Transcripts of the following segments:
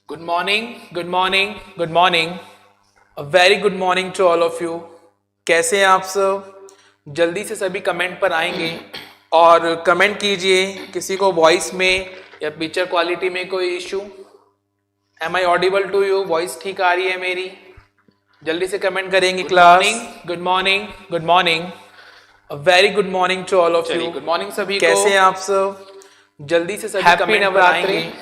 Good morning, good morning, good morning. A very good morning to all of you. कैसे हैं आप सब? जल्दी से सभी कमेंट पर आएंगे और कमेंट कीजिए। किसी को वॉइस में या पिक्चर क्वालिटी में कोई issue? Am I audible to you? Voice ठीक आ रही है मेरी? जल्दी से कमेंट करेंगे class. Good morning, good morning. A very good morning to all of you. Good morning सभी को। कैसे हैं आप सब? जल्दी से सभी कमेंट पर आएंगे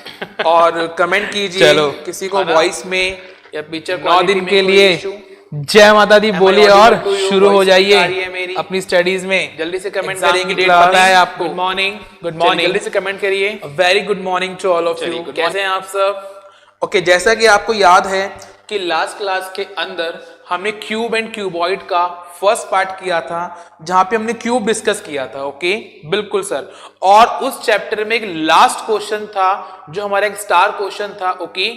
और कमेंट कीजिए। किसी को वॉइस में या पिक्चर 9 दिन के लिए जय माता दी बोलिए और शुरू हो जाइए अपनी स्टडीज में। जल्दी से कमेंट करेंगे। डेट पता है आपको? Good morning, good morning. जल्दी से कमेंट करिए। Very good morning to all of you. कैसे हैं आप सब? ओके, जैसा कि आपको याद है कि लास्ट क्लास के अंदर हमने क्यूब एंड क्यूबॉइड का फर्स्ट पार्ट किया था, जहां पे हमने क्यूब डिस्कस किया था। ओके, बिल्कुल सर। और उस चैप्टर में एक लास्ट क्वेश्चन था जो हमारा एक स्टार क्वेश्चन था। ओके,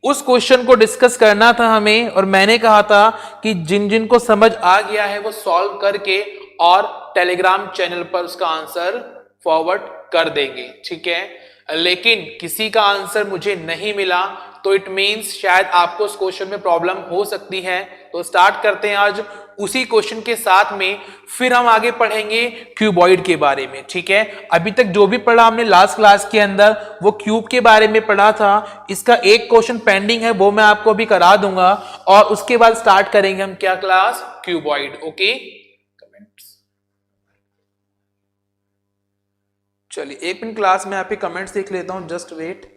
उस क्वेश्चन को डिस्कस करना था हमें, और मैंने कहा था कि जिन जिन को समझ आ गया है वो सॉल्व करके और टेलीग्राम चैनल पर उसका आंसर फॉरवर्ड कर देंगे। ठीक है, लेकिन किसी का आंसर मुझे नहीं मिला, तो इट मींस शायद आपको उस क्वेश्चन में प्रॉब्लम हो सकती है। तो स्टार्ट करते हैं आज उसी क्वेश्चन के साथ में, फिर हम आगे पढ़ेंगे क्यूबॉइड के बारे में। ठीक है, अभी तक जो भी पढ़ा हमने लास्ट क्लास के अंदर वो क्यूब के बारे में पढ़ा था। इसका एक क्वेश्चन पेंडिंग है, वो मैं आपको अभी करा दूंगा, और उसके बाद स्टार्ट करेंगे हम क्या क्लास? क्यूबॉइड। ओके, चलिए एक मिनट क्लास में आपके कमेंट्स देख लेता हूं, जस्ट वेट।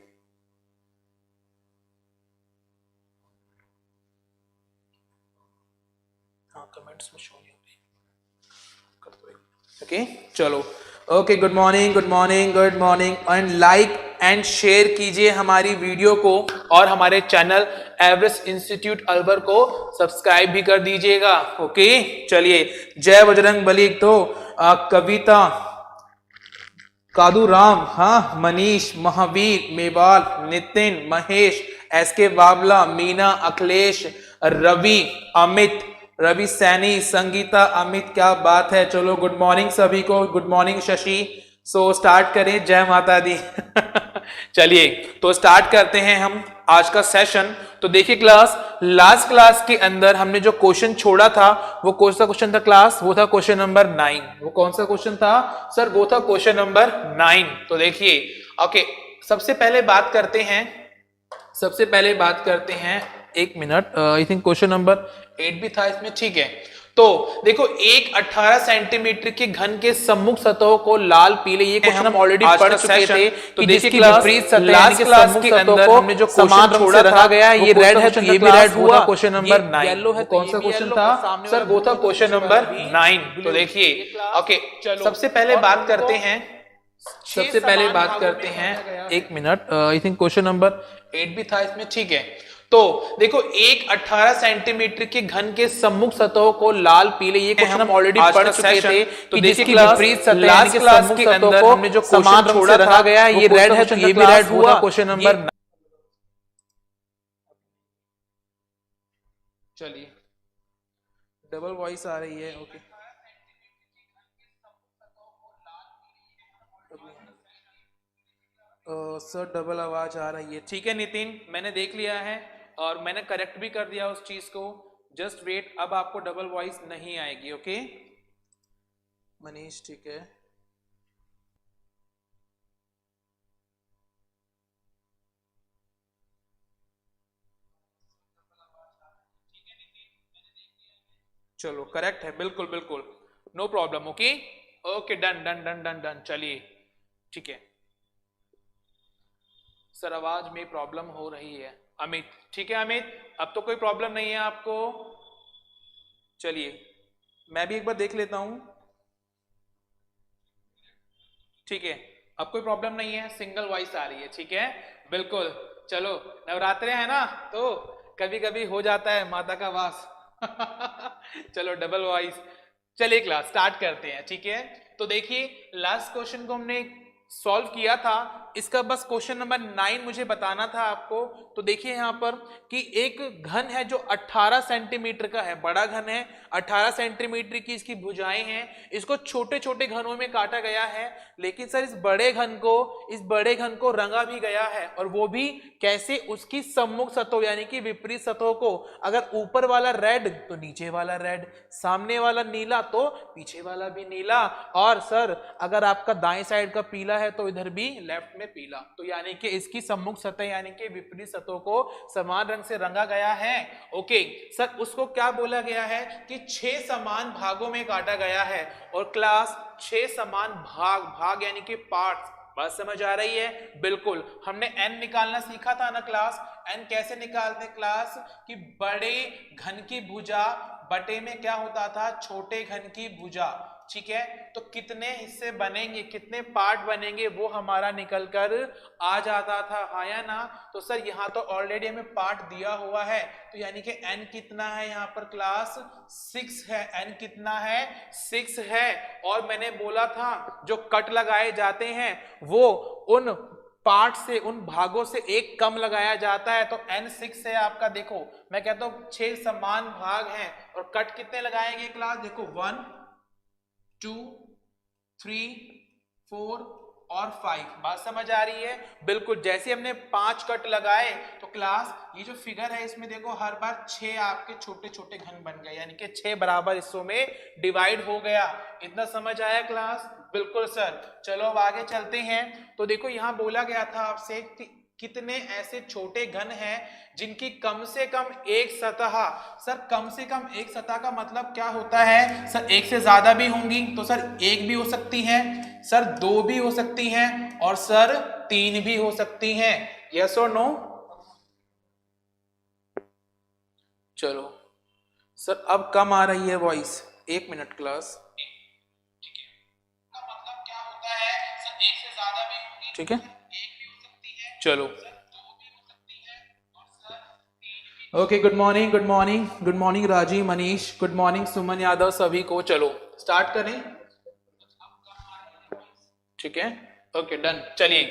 हाँ, कमेंट्स में शो नहीं हो रही। ओके, चलो। Okay, good morning, good morning, good morning. And like and share कीजिए हमारी वीडियो को, और हमारे चैनल एवरेस्ट इंस्टीट्यूट अलवर को सब्सक्राइब भी कर दीजिएगा। ओके, चलिए। जय बजरंग बली। तो कविता, कादू राम, हाँ, मनीष, महावीर, मेवाल, नितिन, महेश, एसके बाबला, मीना, अखिलेश, रवि, अमित, रवि सैनी, संगीता, अमित, क्या बात है। चलो, गुड मॉर्निंग सभी को। Good morning Shashi. So start करें। जय माता दी। चलिए, तो स्टार्ट करते हैं हम आज का सेशन। तो देखिए क्लास, लास्ट क्लास के अंदर हमने जो क्वेश्चन छोड़ा था वो कौन सा क्वेश्चन था क्लास? वो था क्वेश्चन नंबर 9। वो कौन सा क्वेश्चन था सर? वो था क्वेश्चन नंबर 9। तो देखिए, ओके, सबसे पहले बात करते हैं, एक minute, I think question number 8 भी था इसमें। ठीक है, तो देखो, एक 18 सेंटीमीटर के घन के सम्मुख सतहों को लाल पीले, ये क्वेश्चन हम ऑलरेडी पढ़ चुके थे। तो जिसकी विपरीत सतह लास्ट क्लास के अंदर हमने जो समान छोड़ा था गया, ये रेड है तो ये भी रेड हुआ। क्वेश्चन नंबर 9 येलो है। कौन सा क्वेश्चन था सर? वो था क्वेश्चन नंबर 9। तो देखिए, ओके, सबसे पहले बात करते हैं, एक minute, I think question number 8 भी था इसमें। ठीक है, तो देखो, एक 18 सेंटीमीटर के घन के सम्मुख सतहों को लाल पीले, ये क्वेश्चन हम ऑलरेडी पढ़ चुके थे। तो जिसकी विपरीत सतह लास्ट क्लास के अंदर हमने जो समान छोड़ा था गया, ये रेड है तो ये भी रेड हुआ। Question number 9। चलिए, डबल वॉइस आ रही है। ओके, सर डबल आवाज आ रही है। ठीक है नितिन, मैंने देख लिया है और मैंने करेक्ट भी कर दिया उस चीज को। जस्ट वेट, अब आपको डबल वॉइस नहीं आएगी। ओके मनीष, ठीक है। चलो, करेक्ट है, बिल्कुल बिल्कुल, no problem. Okay okay, done done done done done. चलिए, ठीक है सर, आवाज में प्रॉब्लम हो रही है अमित। ठीक है अमित, अब तो कोई प्रॉब्लम नहीं है आपको? चलिए, मैं भी एक बार देख लेता हूं। ठीक है, अब कोई प्रॉब्लम नहीं है, सिंगल वॉइस आ रही है। ठीक है, बिल्कुल। चलो, नवरात्रे है ना, तो कभी कभी हो जाता है माता का वास। चलो, डबल वॉइस। चलिए क्लास स्टार्ट करते हैं। ठीक है, तो देखिए, लास्ट क्वेश्चन को हमने सॉल्व किया था इसका बस क्वेश्चन नंबर 9 मुझे बताना था आपको। तो देखिए यहाँ पर कि एक घन है जो 18 सेंटीमीटर का है, बड़ा घन है, 18 सेंटीमीटर की इसकी भुजाएं हैं। इसको छोटे छोटे घनों में काटा गया है, लेकिन सर इस बड़े घन को रंगा भी गया है। और वो भी कैसे? उसकी सम्मुख सतहों यानी कि विपरीत सतहों को। अगर ऊपर वाला रेड तो नीचे वाला रेड, सामने वाला नीला तो पीछे वाला भी नीला, और सर अगर आपका दाएं साइड का पीला है तो इधर भी लेफ्ट में पीला। तो यानी कि इसकी सम्मुख सतह यानी कि विपरीत सतहों को समान रंग से रंगा गया है। ओके सर, उसको क्या बोला गया है कि 6 समान भागों में काटा गया है। और क्लास 6 समान भाग यानी कि पार्ट्स, बात समझ आ रही है? बिल्कुल। हमने n निकालना सीखा था ना क्लास। n कैसे निकालते क्लास? कि बड़े घन की भुजा बटे में क्या होता था? छोटे घन की भुजा। ठीक है, तो कितने हिस्से बनेंगे, कितने पार्ट बनेंगे, वो हमारा निकल कर आ जाता था, हाँ या ना? तो सर यहाँ तो ऑलरेडी हमें पार्ट दिया हुआ है, तो यानी कि n कितना है यहाँ पर क्लास? 6 है। n कितना है? 6 है। और मैंने बोला था जो कट लगाए जाते हैं वो उन पार्ट से, उन भागों से एक कम लगाया जाता है। तो n 6 है आपका। देखो मैं कहता हूं 6 समान भाग हैं और कट कितने लगाएंगे क्लास? देखो 1 2 3 4 और 5। बात समझ आ रही है? बिल्कुल। जैसे हमने 5 कट लगाए तो क्लास ये जो फिगर है इसमें देखो हर बार 6 आपके छोटे छोटे घन बन गए, यानी कि 6 बराबर हिस्सों में डिवाइड हो गया। इतना समझ आया क्लास? बिल्कुल सर। चलो अब आगे चलते हैं। तो देखो यहाँ बोला गया था आपसे कि कितने ऐसे छोटे घन हैं जिनकी कम से कम एक सतह। सर कम से कम एक सतह का मतलब क्या होता है? सर एक से ज्यादा भी होंगी, तो सर एक भी हो सकती है, सर 2 भी हो सकती हैं, और सर 3 भी हो सकती हैं। यस और नो? चलो सर अब कम आ रही है वॉइस, 1 मिनट क्लास। मतलब क्या होता है? सर एक से ज्यादा भी होंगी, ठीक है, चलो। Okay, good morning Rajiv, Manish, good morning Suman Yadav, सभी को। चलो स्टार्ट करें, ठीक है? Okay done. चलिए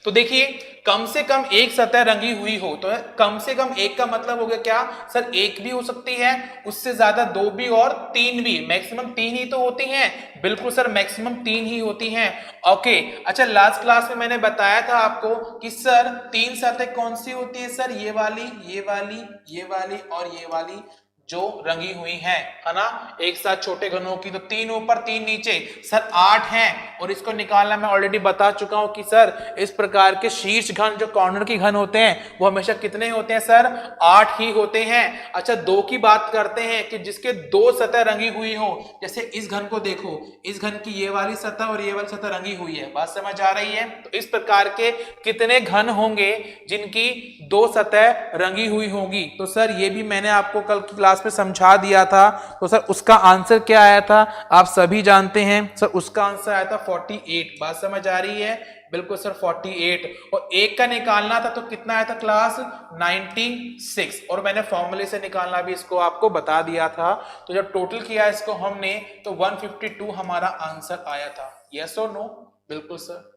तो देखिए कम से कम एक सतह रंगी हुई हो, तो कम से कम एक का मतलब हो गया क्या? सर एक भी हो सकती है, उससे ज्यादा 2 भी और 3 भी। मैक्सिमम 3 ही तो होती हैं। बिल्कुल सर, मैक्सिमम 3 ही होती हैं। ओके अच्छा, लास्ट क्लास में मैंने बताया था आपको कि सर 3 सतह कौन सी होती है? सर ये वाली, ये वाली, ये वाली और ये वाली जो रंगी हुई है ना, एक साथ छोटे घनों की। तो 3 ऊपर 3 नीचे, सर 8 हैं। और इसको निकालना मैं ऑलरेडी बता चुका हूं कि सर इस प्रकार के शीर्ष घन जो कॉर्नर की घन होते हैं वो हमेशा कितने होते हैं? सर 8 ही होते हैं। अच्छा 2 की बात करते हैं कि जिसके 2 सतह रंगी हुई हो। जैसे इस घन को देखो, इस घन की ये वाली सतह और ये वाली सतह रंगी हुई है। बात समझ आ रही है? तो इस प्रकार के कितने घन होंगे जिनकी 2 सतह रंगी हुई होगी? तो सर ये भी मैंने आपको कल की क्लास में समझा दिया था। तो सर उसका आंसर क्या आया था आप सभी जानते हैं। सर उसका आंसर आया था 48। बात समझ आ रही है? बिल्कुल सर 48। और एक का निकालना था तो कितना आया था क्लास? 96। और मैंने फॉर्मूले से निकालना भी इसको आपको बता दिया था। तो जब टोटल किया इसको हमने तो 152 हमारा आंसर आया था। यस और नो? बिल्कुल सर।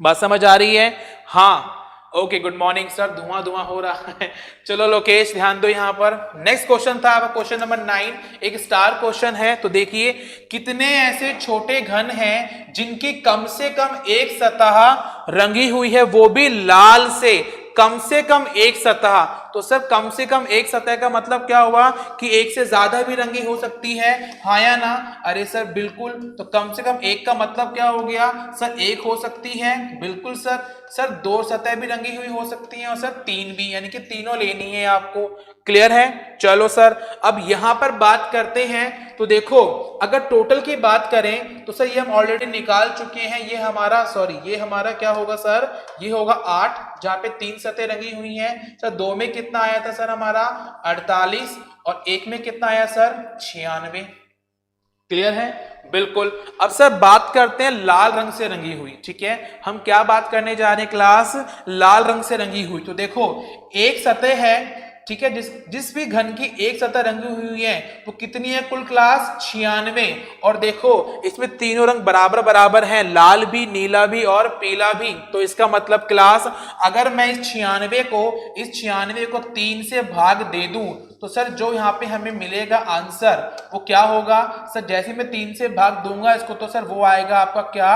बात समझ आ रही है? हाँ ओके, गुड मॉर्निंग सर। धुआं हो रहा है। चलो लोकेश ध्यान दो यहाँ पर। नेक्स्ट क्वेश्चन था आपका क्वेश्चन नंबर 9, एक स्टार क्वेश्चन है। तो देखिए कितने ऐसे छोटे घन हैं जिनकी कम से कम एक सतह रंगी हुई है, वो भी लाल से। कम से कम एक सतह, तो सर कम से कम एक सतह का मतलब क्या हुआ कि एक से ज्यादा भी रंगी हो सकती है, हाँ या ना? अरे सर बिल्कुल। तो कम से कम एक का मतलब क्या हो गया? सर एक हो सकती है, बिल्कुल सर। सर 2 सतह भी रंगी हुई हो सकती हैं और सर 3 भी, यानी कि तीनों लेनी है आपको। क्लियर है? चलो सर अब यहां पर बात करते हैं। तो देखो अगर टोटल की बात करें तो सर ये हम ऑलरेडी निकाल चुके हैं। ये हमारा क्या होगा सर? ये होगा 8, जहां पे 3 सतह रंगी हुई हैं। सर 2 में कितना आया था सर हमारा? 48। और 1 में कितना आया सर? 96। क्लियर है? बिल्कुल। अब सर बात करते हैं लाल रंग से रंगी हुई। ठीक है, हम क्या बात करने जा रहे हैं क्लास? लाल रंग से रंगी हुई। तो देखो एक सतह है ठीक है, जिस भी घन की एक सतह रंगी हुई है वो कितनी है कुल क्लास 96। और देखो इसमें तीनों रंग बराबर बराबर हैं, लाल भी, नीला भी और पीला भी। तो इसका मतलब क्लास अगर मैं इस 96 को 3 से भाग दे दूं तो सर जो यहाँ पे हमें मिलेगा आंसर वो क्या होगा सर, जैसे मैं 3 से भाग दूंगा इसको तो सर वो आएगा आपका क्या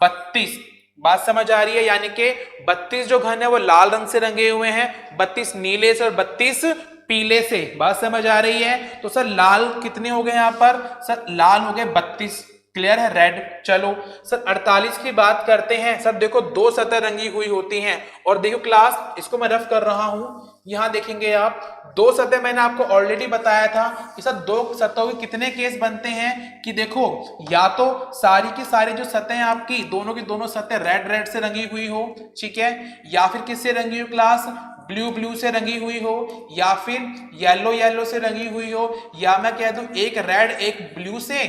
32। बात समझ आ रही है, यानी कि 32 जो घन है वो लाल रंग से रंगे हुए हैं, 32 नीले से और 32 पीले से। बात समझ आ रही है। तो सर लाल कितने हो गए यहां पर, सर लाल हो गए 32, क्लियर है, रेड। चलो सर 48 की बात करते हैं। सर देखो दो सतह रंगी हुई होती हैं और देखो क्लास इसको मैं रफ कर रहा हूं, यहां देखेंगे आप दो सतह, मैंने आपको ऑलरेडी बताया था कि सर दो सतहों के कितने केस बनते हैं कि देखो या तो सारी की सारी जो सतह हैं आपकी दोनों की दोनों सतह रेड रेड से रंगी हुई हो, ठीक है, या फिर किससे रंगी हुई क्लास ब्लू ब्लू से रंगी हुई हो, या फिर येलो येलो से रंगी हुई हो, या मैं कह दूं एक रेड एक ब्लू से,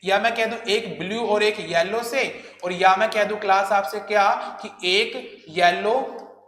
या मैं कह दूं एक ब्लू और एक येलो से, और या मैं कह दूं क्लास आपसे क्या कि एक येलो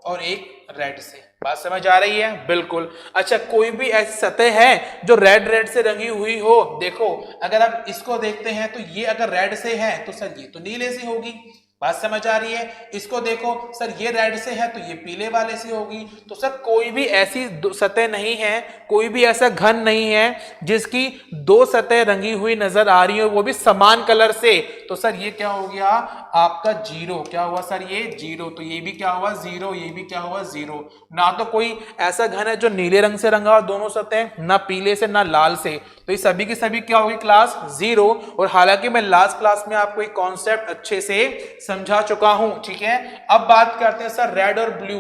और एक रेड से। बात समझ आ रही है, बिल्कुल। अच्छा कोई भी ऐसी सतह है जो रेड रेड से रंगी हुई हो, देखो अगर आप इसको देखते हैं तो ये अगर रेड से है तो सर ये तो नीले से होगी। बात समझ आ रही है। इसको देखो सर ये रेड से है तो ये पीले वाले से होगी। तो सर कोई भी ऐसी सतह नहीं है, कोई भी ऐसा घन नहीं है जिसकी दो सतह रंगी हुई नजर आ रही हो वो भी समान कलर से। तो सर ये क्या हो गया आपका जीरो, क्या हुआ सर ये जीरो, तो ये भी क्या हुआ जीरो, ये भी क्या हुआ जीरो। ना तो कोई ऐसा घन है जो नीले रंग से रंगा हो दोनों सतह, ना पीले से ना लाल से, तो ये सभी की सभी क्या होगी क्लास जीरो। और हालांकि मैं लास्ट क्लास में आपको एक कॉन्सेप्ट अच्छे से समझा चुका हूं, ठीक है। अब बात करते हैं सर रेड और ब्लू,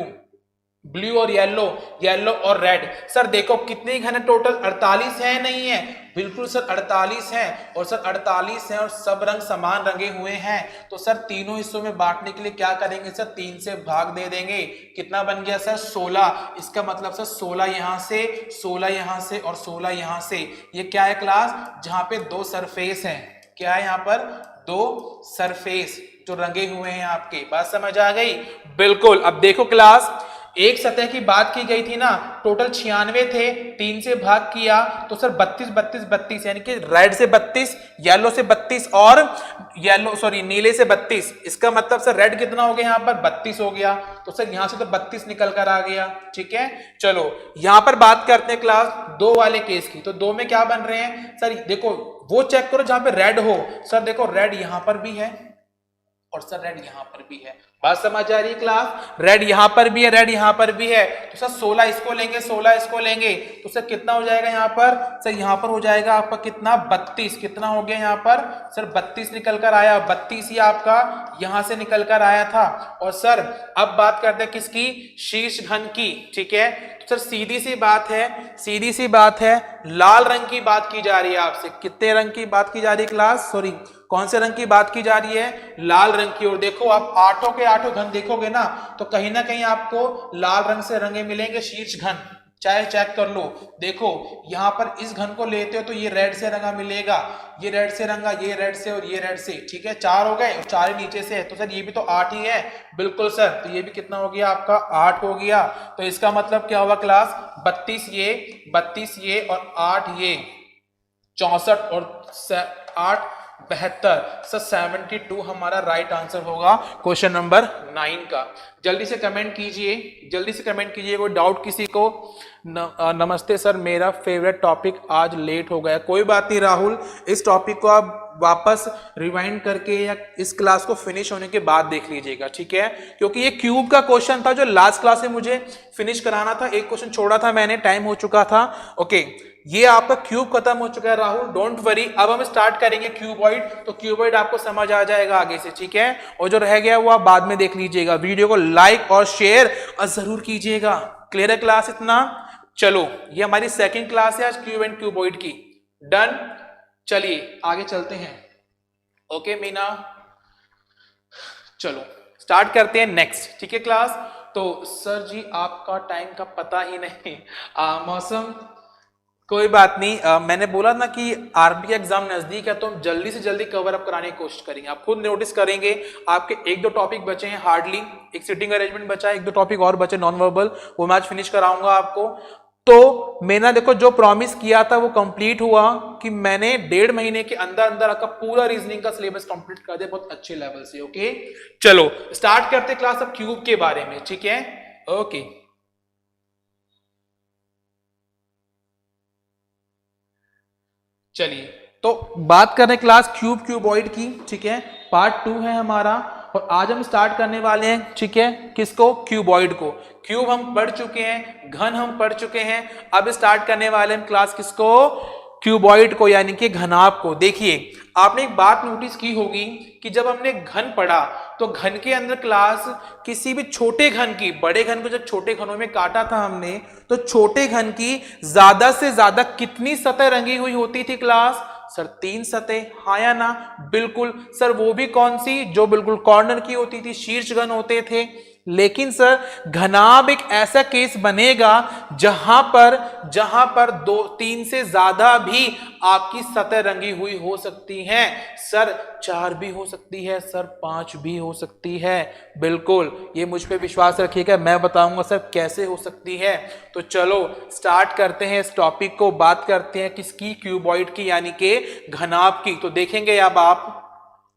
ब्लू और येलो, येलो और रेड। सर देखो कितने घन है टोटल, 48 है नहीं है, बिल्कुल सर 48 है, और सर 48 है और सब रंग समान रंगे हुए हैं। तो सर तीनों हिस्सों में बांटने के लिए क्या करेंगे सर 3 से भाग दे देंगे, कितना बन गया सर 16। इसका मतलब सर 16 यहां से, 16 यहां से और 16 यहां से। ये क्या है क्लास, जहां पे दो सरफेस है, क्या है यहां पर दो सरफेस जो रंगे हुए हैं आपके। बात समझ आ गई, बिल्कुल। अब देखो क्लास एक सतह की बात की गई थी ना, टोटल 96 थे, 3 से भाग किया तो सर 32 32 32, यानी कि रेड से 32, येलो से 32 और येलो सॉरी नीले से 32। इसका मतलब सर रेड कितना हो गया यहाँ पर 32 हो गया, तो सर यहां से तो 32 निकल कर आ गया, ठीक है। चलो यहां पर बात करते हैं क्लास दो वाले केस की। तो दो में क्या बन रहे हैं सर, देखो वो चेक करो जहां पे रेड हो, सर देखो रेड यहां पर भी है और सर रेड यहां पर भी है। बात समझ आ रही है क्लास, रेड यहां पर भी है, रेड यहां पर भी है। तो सर 16 इसको लेंगे, 16 इसको लेंगे, तो सर कितना हो जाएगा यहां पर, सर यहां पर हो जाएगा आपका कितना 32। कितना हो गया यहां पर सर 32 निकल कर आया, 32 ही आपका यहां से निकल कर आया था। और सर अब बात करते हैं किसकी, शीर्ष घन की, ठीक है। तो सर सीधी सी बात है, सीधी सी बात है, लाल रंग की बात की जा रही है आपसे। कितने रंग की बात की जा रही है क्लास, सॉरी कौन से रंग की बात की जा रही है, लाल रंग की। और देखो आप आठों के आठों घन देखोगे ना तो कहीं ना कहीं आपको लाल रंग से रंगे मिलेंगे शीर्ष घन, चाहे चेक कर लो। देखो यहां पर इस घन को लेते हो तो ये रेड से रंगा मिलेगा, ये रेड से रंगा, ये रेड से और ये रेड से, ठीक है। 4 हो गए और 4 नीचे से है, तो सर ये भी तो 8 ही है, बिल्कुल सर। तो ये भी कितना हो गया आपका 8 हो गया। तो इसका मतलब क्या हुआ क्लास 32 ये और 8 ये 64 और 8 72, सर 72 हमारा राइट आंसर होगा क्वेश्चन नंबर 9 का। जल्दी से कमेंट कीजिए, जल्दी से कमेंट कीजिए, कोई डाउट किसी को। नमस्ते सर, मेरा फेवरेट टॉपिक आज लेट हो गया। कोई बात नहीं राहुल, इस टॉपिक को आप वापस रिवाइंड करके या इस क्लास को फिनिश होने के बाद देख लीजिएगा, ठीक है। क्योंकि ये क्यूब का क्वेश्चन था जो लास्ट क्लास में मुझे फिनिश कराना था, एक क्वेश्चन छोड़ा था मैंने, टाइम हो चुका था। ओके ये आपका क्यूब खत्म हो चुका है राहुल, डोंट वरी। अब हम स्टार्ट करेंगे क्यूबॉइड, तो क्यूबॉइड आपको समझ आ जाएगा आगे से, ठीक है। और जो रह गया वो आप बाद में देख लीजिएगा। वीडियो को लाइक और शेयर जरूर कीजिएगा। क्लियर है क्लास इतना। चलो ये हमारी सेकंड क्लास है आज क्यूब एंड क्यूबॉइड की, डन। चलिए आगे चलते हैं। ओके मीना, चलो स्टार्ट करते हैं नेक्स्ट, ठीक है क्लास। तो सर जी आपका टाइम का पता ही नहीं, मौसम कोई बात नहीं। मैंने बोला ना कि आरबी एग्जाम नजदीक है तो हम जल्दी से जल्दी कवर अप कराने की कोशिश करेंगे। आप खुद नोटिस करेंगे आपके 1-2 टॉपिक बचे हैं, हार्डली एक सिटिंग अरेंजमेंट बचा है, 1-2 टॉपिक और बचे नॉन वर्बल, वो मैं आज फिनिश कराऊंगा आपको। तो मैंने देखो जो प्रॉमिस किया था वो कंप्लीट हुआ कि मैंने 1.5 महीने के अंदर अंदर आपका पूरा रीजनिंग का सिलेबस कंप्लीट कर दिया बहुत अच्छे लेवल से। ओके चलो स्टार्ट करते क्लास अब क्यूब के बारे में, ठीक है। ओके चलिए तो बात करें क्लास क्यूबॉइड की, ठीक है। पार्ट 2 है हमारा और आज हम स्टार्ट करने वाले हैं, ठीक है, किसको, क्यूबॉइड को। क्यूब हम पढ़ चुके हैं, घन हम पढ़ चुके हैं, अब स्टार्ट करने वाले हैं क्लास किसको, क्यूबॉइड को, यानी कि घनाभ को। देखिए आपने एक बात नोटिस की होगी कि जब हमने घन पढ़ा तो घन के अंदर क्लास किसी भी छोटे घन की, बड़े घन को जब छोटे घनों में काटा था हमने, तो छोटे घन की ज्यादा से ज्यादा कितनी सतह रंगी हुई होती थी क्लास, सर 3 सतह, हाँ या ना, बिल्कुल सर। वो भी कौन सी, जो बिल्कुल कॉर्नर की होती थी, शीर्ष घन होते थे। लेकिन सर घनाभ एक ऐसा केस बनेगा जहां पर 2-3 से ज्यादा भी आपकी सतह रंगी हुई हो सकती है। सर 4 भी हो सकती है, सर 5 भी हो सकती है, बिल्कुल ये मुझ पे विश्वास रखिएगा, मैं बताऊंगा सर कैसे हो सकती है। तो चलो स्टार्ट करते हैं इस टॉपिक को, बात करते हैं किसकी, क्यूबॉइड की, यानी कि घनाभ की। तो देखेंगे अब आप,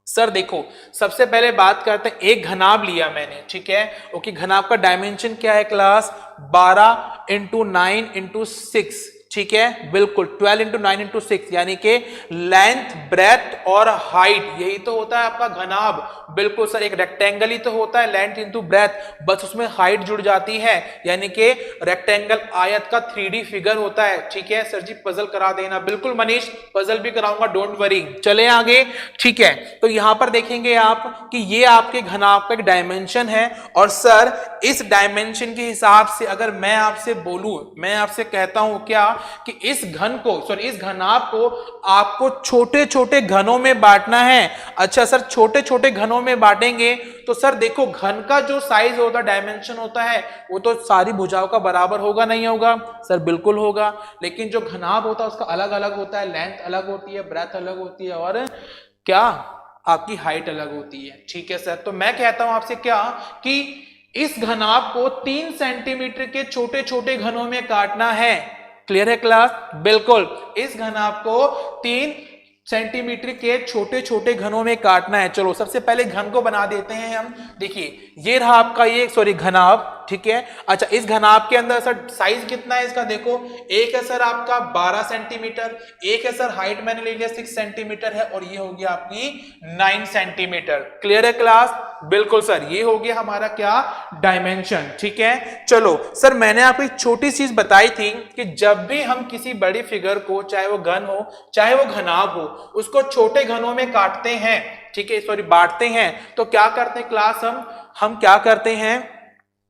सर देखो सबसे पहले बात करते हैं, एक घनाभ लिया मैंने, ठीक है। ओके घनाभ का डायमेंशन क्या है क्लास, 12 इंटू 9 इंटू 6, ठीक है, बिल्कुल 12 इंटू 9 इंटू 6, यानी कि लेंथ ब्रेथ और हाइट, यही तो होता है आपका घनाभ। बिल्कुल सर, एक रेक्टेंगल ही तो होता है, लेंथ इंटू ब्रेथ, बस उसमें हाइट जुड़ जाती है, यानी कि रेक्टेंगल आयत का 3D फिगर होता है, ठीक है। सर जी पजल करा देना, बिल्कुल मनीष पजल भी कराऊंगा, डोंट वरी। चले आगे, ठीक है। तो यहां पर देखेंगे आप कि ये आपके घनाभ का एक डायमेंशन है, और सर इस डायमेंशन के हिसाब से अगर मैं आपसे बोलूं, मैं आपसे कहता हूं क्या कि इस घन को, सॉरी इस घनाभ को आपको छोटे छोटे घनों में बांटना है। अच्छा सर छोटे छोटे घनों में बांटेंगे तो सर देखो घन का जो साइज होता है, डायमेंशन होता है, वो तो सारी भुजाओं का बराबर होगा नहीं होगा, सर बिल्कुल होगा। लेकिन जो घनाभ होता है उसका अलग अलग होता है, लेंथ अलग होती है, ब्रेथ अलग होती है, और क्या आपकी हाइट अलग होती है, ठीक है सर। तो मैं कहता हूं आपसे क्या कि इस घनाभ को 3 सेंटीमीटर के छोटे छोटे घनों में काटना है। क्लियर है क्लास, बिल्कुल इस घनाभ को 3 सेंटीमीटर के छोटे छोटे घनों में काटना है। चलो सबसे पहले घन को बना देते हैं हम। देखिए ये रहा आपका ये, सॉरी घनाभ, ठीक है। अच्छा इस घनाभ के अंदर सर साइज कितना है इसका, देखो एक है सर आपका 12 सेंटीमीटर, एक है सर हाइट मैंने ले लिया 6 सेंटीमीटर है, और ये हो गया आपकी 9 सेंटीमीटर। क्लियर है क्लास, बिल्कुल सर ये हो गया हमारा क्या, डायमेंशन, ठीक है। चलो सर मैंने आपको एक छोटी चीज बताई थी कि जब भी हम किसी बड़ी फिगर को, चाहे वो घन हो चाहे वो घनाभ हो, उसको छोटे घनों में काटते हैं, ठीक है, सॉरी बांटते हैं, तो क्या करते हैं क्लास, हम क्या करते हैं,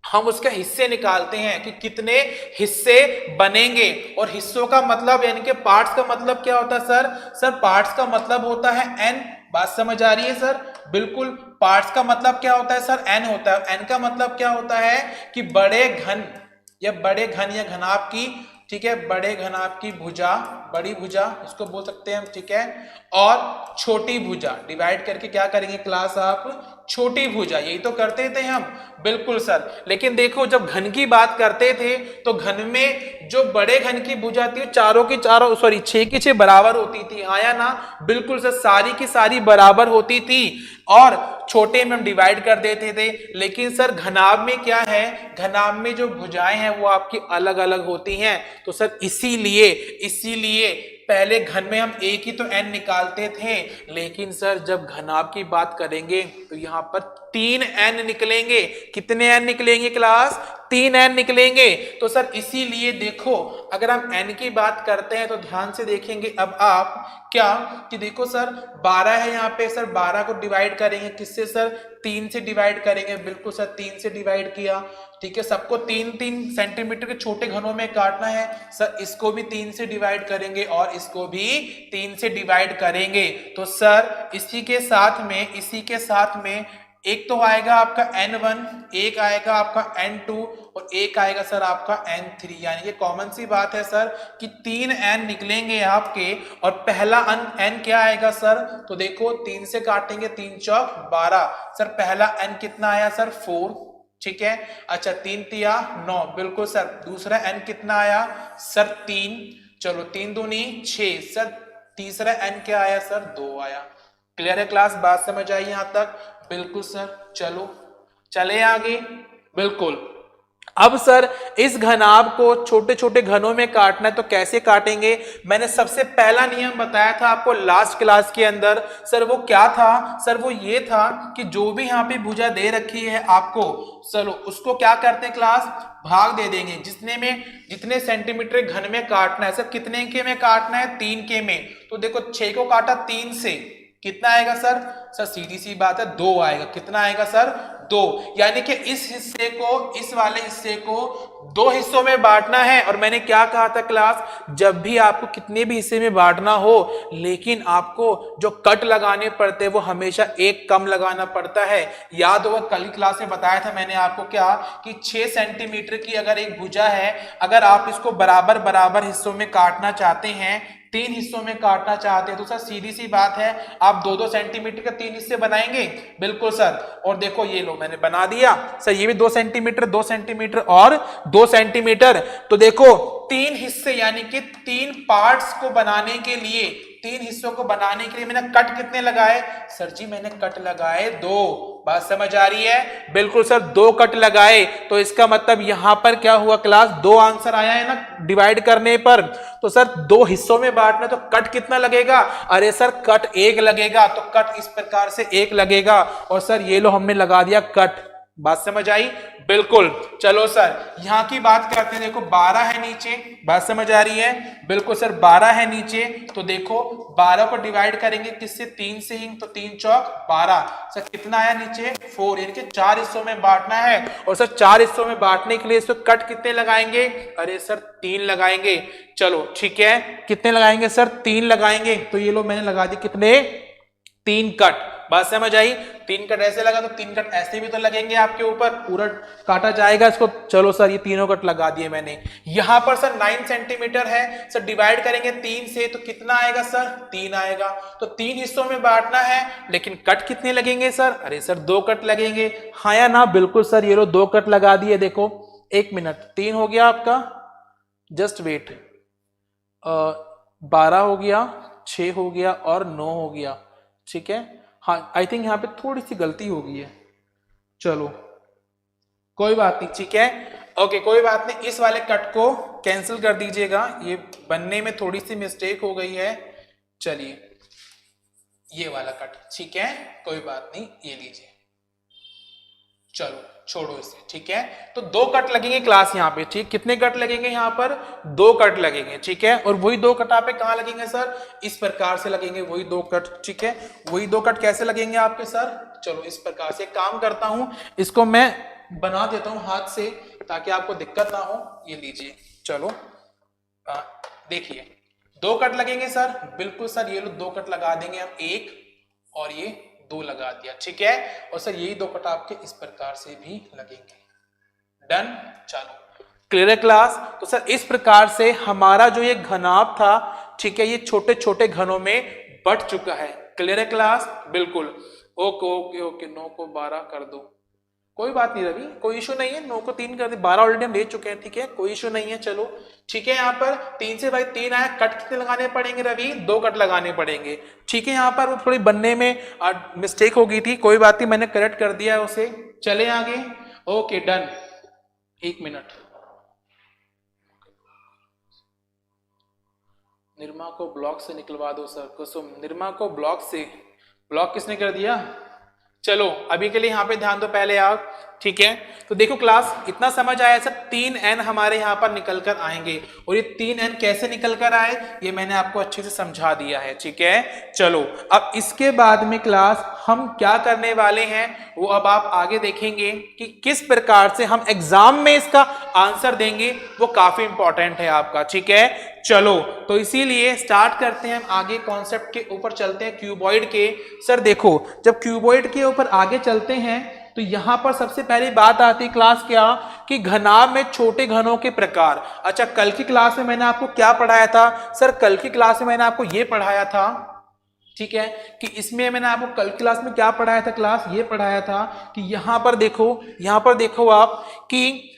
हम उसके हिस्से निकालते हैं कि कितने हिस्से बनेंगे। और हिस्सों का मतलब यानी कि पार्ट्स का मतलब क्या होता है सर पार्ट्स का मतलब होता है n। बात समझ आ रही है सर, बिल्कुल पार्ट्स का मतलब क्या होता है सर, n होता है। n का मतलब क्या होता है कि बड़े घन या घनाभ की, ठीक है, बड़े घनाभ की भुजा, बड़ी भुजा इसको बोल सकते हैं हम, ठीक है, और छोटी भुजा डिवाइड करके क्या करेंगे क्लास, आप छोटी भुजा, यही तो करते थे हम, बिल्कुल सर। लेकिन देखो जब घन की बात करते थे तो घन में जो बड़े घन की भुजा थी चारों की चारों, सॉरी 6 की 6 बराबर होती थी, हाँ या ना, बिल्कुल सर सारी की सारी बराबर होती थी, और छोटे में हम डिवाइड कर देते थे। लेकिन सर घनाभ में क्या है, घनाभ में जो भुजाएं हैं वो आपकी अलग अलग होती हैं। तो सर इसीलिए पहले घन में हम एक ही तो n निकालते थे, लेकिन सर जब घनाभ की बात करेंगे तो यहां पर 3n निकलेंगे। कितने n निकलेंगे क्लास, 3n निकलेंगे। तो सर इसीलिए देखो अगर हम n की बात करते हैं तो ध्यान से देखेंगे अब आप क्या कि देखो सर 12 है यहाँ पे, सर 12 को डिवाइड करेंगे किससे सर, 3 से डिवाइड करेंगे, बिल्कुल सर 3 से डिवाइड किया, ठीक है। सबको 3-3 सेंटीमीटर के छोटे घनों में काटना है, सर इसको भी 3 से डिवाइड करेंगे और इसको भी 3 से डिवाइड करेंगे। तो सर इसी के साथ में एक तो आएगा आपका n1, एक आएगा आपका n2 और एक आएगा सर आपका n3, यानी कि कॉमन सी बात है सर कि 3n निकलेंगे आपके, और पहला n क्या आएगा सर, तो देखो 3 से काटेंगे, 3 चौक 12, सर पहला n कितना आया सर 4, ठीक है। अच्छा 3 तिया 9, बिल्कुल सर। दूसरा n कितना आया सर 3, चलो 3 दूनी 6 सर। तीसरा n क्या आया सर 2 आया। क्लियर है क्लास, बात समझ आई यहां तक? बिल्कुल सर। चलो चले आगे। बिल्कुल। अब सर इस घनाभ को छोटे छोटे घनों में काटना है, तो कैसे काटेंगे? मैंने सबसे पहला नियम बताया था आपको लास्ट क्लास के अंदर। सर वो क्या था? सर वो ये था कि जो भी यहाँ पे भुजा दे रखी है आपको, चलो उसको क्या करते हैं क्लास, भाग दे देंगे। जितने सेंटीमीटर घन में काटना है सर, कितने के में काटना है? 3 के में। तो देखो 6 को काटा 3 से, कितना आएगा सर? सर सीधी सी बात है 2 आएगा। कितना आएगा सर? 2। यानी कि इस हिस्से को, इस वाले हिस्से को 2 हिस्सों में बांटना है। और मैंने क्या कहा था क्लास, जब भी आपको कितने भी हिस्से में बांटना हो, लेकिन आपको जो कट लगाने पड़ते हैं वो हमेशा एक कम लगाना पड़ता है। याद होगा कल की क्लास में बताया था मैंने आपको क्या, कि 6 सेंटीमीटर की अगर एक भुजा है, अगर आप इसको बराबर बराबर हिस्सों में काटना चाहते हैं, 3 हिस्सों में काटना चाहते हैं, तो सर सीधी सी बात है आप 2-2 सेंटीमीटर के 3 हिस्से बनाएंगे। बिल्कुल सर। और देखो ये लो मैंने बना दिया सर, ये भी 2 सेंटीमीटर 2 सेंटीमीटर और 2 सेंटीमीटर। तो देखो 3 हिस्से यानी कि 3 पार्ट्स को बनाने के लिए, 3 हिस्सों को बनाने के लिए मैंने कट कितने लगाए? सर जी मैंने कट लगाए 2। बात समझ आ रही है? बिल्कुल सर 2 कट लगाए। तो इसका मतलब यहां पर क्या हुआ क्लास, 2 आंसर आया है ना डिवाइड करने पर। तो सर 2 हिस्सों में बांटना, तो कट कितना लगेगा? अरे सर कट 1 लगेगा। तो कट इस प्रकार से 1 लगेगा। और सर ये लो हमने लगा दिया कट। बात समझ आई? बिल्कुल। चलो सर यहां की बात करते हैं। देखो 12 है नीचे, बात समझ आ रही है? बिल्कुल सर 12 है नीचे। तो देखो 12 को डिवाइड करेंगे किससे? 3 से ही। तो 3 चौक 12। सर कितना आया नीचे? 4। यानी कि 4 हिस्सों में बांटना है। और सर 4 हिस्सों में बांटने के लिए इसको कट कितने लगाएंगे? अरे सर 3 लगाएंगे। चलो ठीक है, कितने लगाएंगे सर? 3 लगाएंगे। तो ये लो मैंने लगा दी कितने? 3 कट। बात समझ आई? 3 कट ऐसे लगा, तो 3 कट ऐसे भी तो लगेंगे आपके ऊपर, पूरा काटा जाएगा इसको। चलो सर ये तीनों कट लगा दिए मैंने। यहां पर सर 9 सेंटीमीटर है सर, डिवाइड करेंगे 3 से, तो कितना आएगा सर? 3 आएगा। तो 3 हिस्सों में बांटना है, लेकिन कट कितने लगेंगे सर? अरे सर 2 कट लगेंगे। हाँ या ना? बिल्कुल सर ये लो 2 कट लगा दिए। देखो 1 मिनट, 3 हो गया आपका, जस्ट वेट, 12 हो गया, 6 हो गया और 9 हो गया। ठीक है। हाँ आई थिंक यहाँ पे थोड़ी सी गलती हो गई है। चलो कोई बात नहीं, ठीक है। ओके कोई बात नहीं, इस वाले कट को कैंसिल कर दीजिएगा, ये बनने में थोड़ी सी मिस्टेक हो गई है। चलिए ये वाला कट, ठीक है कोई बात नहीं, ये लीजिए। चलो छोड़ो इसे, ठीक है। तो 2 कट लगेंगे क्लास यहाँ पे, ठीक। कितने कट लगेंगे यहाँ पर? 2 कट लगेंगे, ठीक है। और वही 2 कट आप पे कहाँ लगेंगे सर? इस प्रकार से लगेंगे वही 2 कट, ठीक है। वही 2 कट कैसे लगेंगे आपके सर? चलो इस प्रकार से काम करता हूं, इसको मैं बना देता हूं हाथ से ताकि आपको दिक्कत ना हो। ये लीजिए, चलो देखिए 2 कट लगेंगे सर। बिल्कुल सर ये लो 2 कट लगा देंगे हम, 1 और ये 2 लगा दिया, ठीक है। और सर यही 2 कट आपके इस प्रकार से भी लगेंगे। डन। चलो क्लियर है क्लास? तो सर इस प्रकार से हमारा जो ये घनाभ था, ठीक है, ये छोटे छोटे घनों में बट चुका है। क्लियर है क्लास? बिल्कुल। ओके ओके ओके, 9 को 12 कर दो, कोई बात नहीं रवि, कोई इशू नहीं है। 9 को 3 कर दे, 12 ऑलरेडी हम ले चुके हैं, ठीक है कोई इशू नहीं है। चलो ठीक है, यहाँ पर 3 से भाई 3 आया, कट कितने लगाने पड़ेंगे रवि? 2 कट लगाने पड़ेंगे, ठीक है। यहाँ पर वो थोड़ी बनने में मिस्टेक हो गई थी, कोई बात नहीं, मैंने करेक्ट कर दिया उसे। चले आगे। Okay done. 1 मिनट, निर्मा को ब्लॉक से निकलवा दो सर। कुसुम, निर्मा को ब्लॉक से, ब्लॉक किसने कर दिया? चलो अभी के लिए यहाँ पे ध्यान दो पहले आप, ठीक है। तो देखो क्लास इतना समझ आया सर, 3n हमारे यहाँ पर निकल कर आएंगे। और ये 3n कैसे निकल कर आए ये मैंने आपको अच्छे से समझा दिया है, ठीक है। चलो अब इसके बाद में क्लास हम क्या करने वाले हैं वो अब आप आगे देखेंगे कि किस प्रकार से हम एग्जाम में इसका आंसर देंगे, वो काफी इंपॉर्टेंट है आपका, ठीक है। चलो तो इसीलिए स्टार्ट करते हैं हम आगे, कॉन्सेप्ट के ऊपर चलते हैं, क्यूबॉइड के। सर देखो जब क्यूबॉइड के ऊपर आगे चलते हैं तो यहां पर सबसे पहली बात आती क्लास क्या, कि घनाभ में छोटे घनों के प्रकार। अच्छा कल की क्लास में मैंने आपको क्या पढ़ाया था? सर कल की क्लास में मैंने आपको यह पढ़ाया था ठीक है, कि इसमें मैंने आपको कल क्लास में क्या पढ़ाया था, क्लास ये पढ़ाया था कि यहां पर देखो आप कि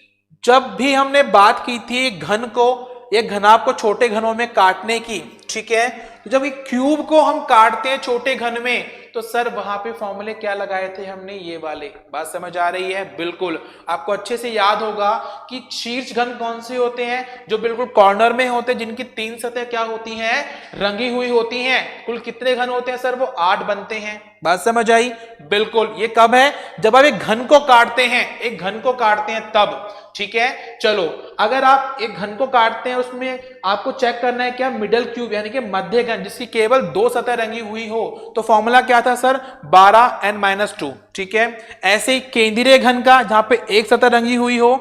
जब भी हमने बात की थी घन को या घनाभ को छोटे घनों में काटने की, ठीक है, तो जब एक क्यूब को हम काटते हैं छोटे घन में तो सर वहां पे फॉर्मूले क्या लगाए थे हमने, ये वाले। बात समझ आ रही है? बिल्कुल आपको अच्छे से याद होगा कि शीर्ष घन कौन से होते हैं, जो बिल्कुल कॉर्नर में होते हैं, जिनकी 3 सतह क्या होती हैं, रंगी हुई होती हैं। कुल कितने घन होते हैं सर? वो 8 बनते हैं। बात समझ आई? बिल्कुल। ये कब है? जब आप एक घन को काटते हैं, तब। ठीक है, चलो अगर आप एक घन को काटते हैं उसमें आपको चेक करना है क्या, मिडल क्यूब यानी कि मध्य घन जिसकी केवल 2 सतह रंगी हुई हो, तो फॉर्मूला क्या था सर, 12n-2। ठीक है, ऐसे ही केंद्रीय घन का जहां पे एक सतह रंगी हुई हो,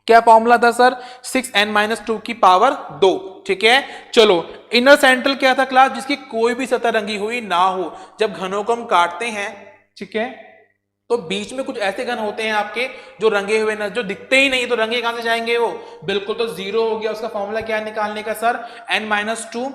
क्या फॉर्मूला था सर, 6n-2 की पावर 2। ठीक है, चलो इनर सेंट्रल क्या था क्लास, जिसकी कोई भी सतह रंगी हुई ना हो। जब घनों को हम काटते हैं, ठीक है, तो बीच में कुछ ऐसे घन होते हैं आपके जो रंगे हुए ना, जो दिखते ही नहीं, तो रंगे कहां से जाएंगे वो, बिल्कुल, तो 0 हो गया। उसका फॉर्मूला क्या निकालने का सर, n-2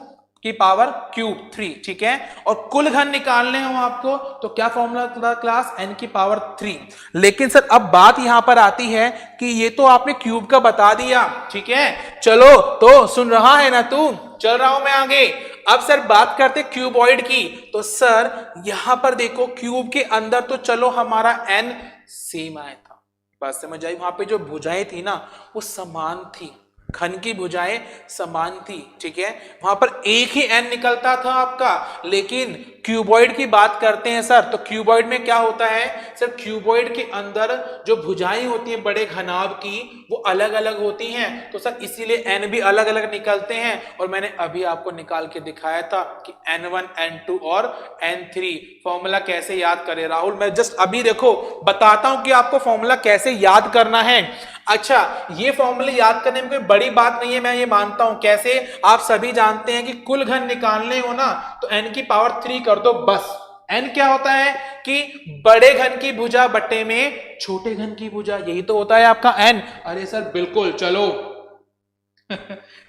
की पावर क्यूब 3। ठीक है, और कुल घन निकालने हो आपको तो क्या फॉर्मूला था क्लास, n की पावर 3। लेकिन सर अब बात यहां पर आती है कि ये तो आपने क्यूब का बता दिया, ठीक है, चलो तो सुन रहा है ना तू, चल रहा हूं मैं आगे। अब सर बात करते क्यूबॉइड की, तो सर यहां पर देखो क्यूब के अंदर तो चलो हमारा n सेम आया था। बात समझ आई? वहां पे जो भुजाएं थी ना वो समान थी, घन की भुजाएं समान थी। ठीक है, वहां पर एक ही n निकलता था आपका। लेकिन क्यूबॉइड की बात करते हैं सर, तो क्यूबॉइड में क्या होता है सर, क्यूबॉइड के अंदर जो भुजाएं होती हैं बड़े घनाभ की वो अलग अलग होती हैं, तो सर इसीलिए n भी अलग अलग निकलते हैं। और मैंने अभी आपको निकाल के दिखाया था कि n1 n2 और n3 फॉर्मूला कैसे याद करें। राहुल मैं जस्ट अभी देखो बताता हूं कि आपको फॉर्मूला कैसे याद करना है। अच्छा, ये फॉर्मूले याद करने में कोई बड़ी बात नहीं है, मैं ये मानता हूं। कैसे? आप सभी जानते हैं कि कुल घन निकालने हो ना तो n की पावर 3 कर दो बस। n क्या होता है कि बड़े घन की भुजा बटे में छोटे घन की भुजा, यही तो होता है आपका n। अरे सर बिल्कुल, चलो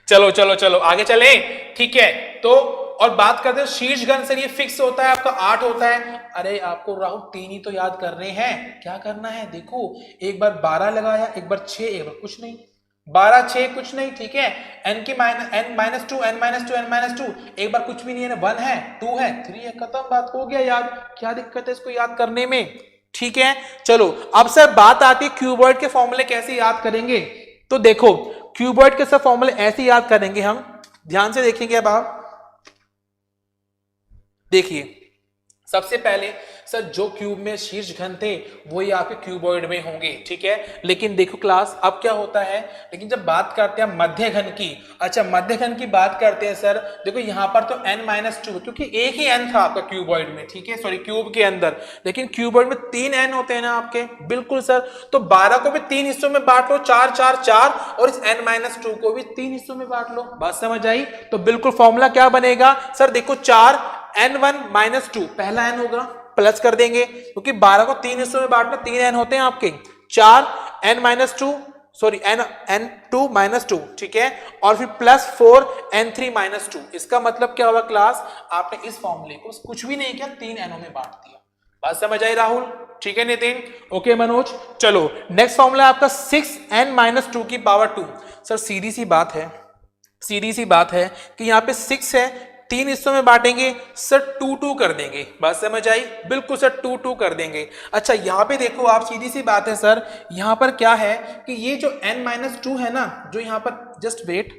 चलो चलो चलो आगे चले। ठीक है, तो और बात करते हैं शीर्ष घन सर, ये फिक्स होता है आपका 8 होता है। अरे आपको राहुल 3 ही तो याद करने हैं, क्या करना है देखो, एक बार 12 लगाया, एक बार 6, एक बार कुछ नहीं, 12 6 कुछ नहीं। ठीक है, n की n-2 n-2 n-2, एक बार कुछ भी नहीं है, 1 है 2 है 3 है, खत्म, बात हो गया याद। क्या दिक्कत है इसको याद करने में? ठीक है, चलो अब सर बात आती है क्यूबॉइड के फॉर्मूले कैसे याद करेंगे। तो देखो क्यूबॉइड के सब फॉर्मूले ऐसे याद करेंगे हम, ध्यान से देखेंगे। अब आप देखिए, सबसे पहले सर जो क्यूब में शीर्ष घन थे वही आपके क्यूबॉइड में होंगे। ठीक है, लेकिन देखो क्लास अब क्या होता है, लेकिन जब बात करते हैं मध्य घन की, अच्छा मध्य घन की बात करते हैं सर, देखो यहां पर तो n-2 क्योंकि एक ही n था आपका क्यूबॉइड में, ठीक है, सॉरी क्यूब के अंदर, लेकिन क्यूबॉइड में 3 n होते हैं ना आपके। बिल्कुल सर, तो 12 को भी 3 हिस्सों में बांट लो, 4 4 4, और इस n-2 को भी 3 हिस्सों में बांट लो। बात समझ आई? तो बिल्कुल फॉर्मूला क्या बनेगा सर, देखो 4 n1-2 पहला n होगा, प्लस कर देंगे क्योंकि 12 को 3 हिस्सों में बांटना, 3 n होते हैं आपके, 4 n-2 सॉरी n2-2, ठीक है, और फिर प्लस 4 n3-2। इसका मतलब क्या होगा क्लास, आपने इस फॉर्मूले को कुछ भी नहीं किया, 3 nों में बांट दिया। बात समझ आई राहुल? ठीक है नितिन, ओके मनोज। चलो नेक्स्ट फॉर्मूला आपका 6n-2 की पावर 2। सर सीधी सी बात है कि यहाँ पे 6 है, 3 हिस्सों में बांटेंगे सर, 2-2 कर देंगे। बात समझ आई? बिल्कुल सर 2-2 कर देंगे। अच्छा यहाँ पे देखो आप, सीधी सी बात है सर, यहाँ पर क्या है कि ये जो n-2 है ना, जो यहाँ पर जस्ट वेट,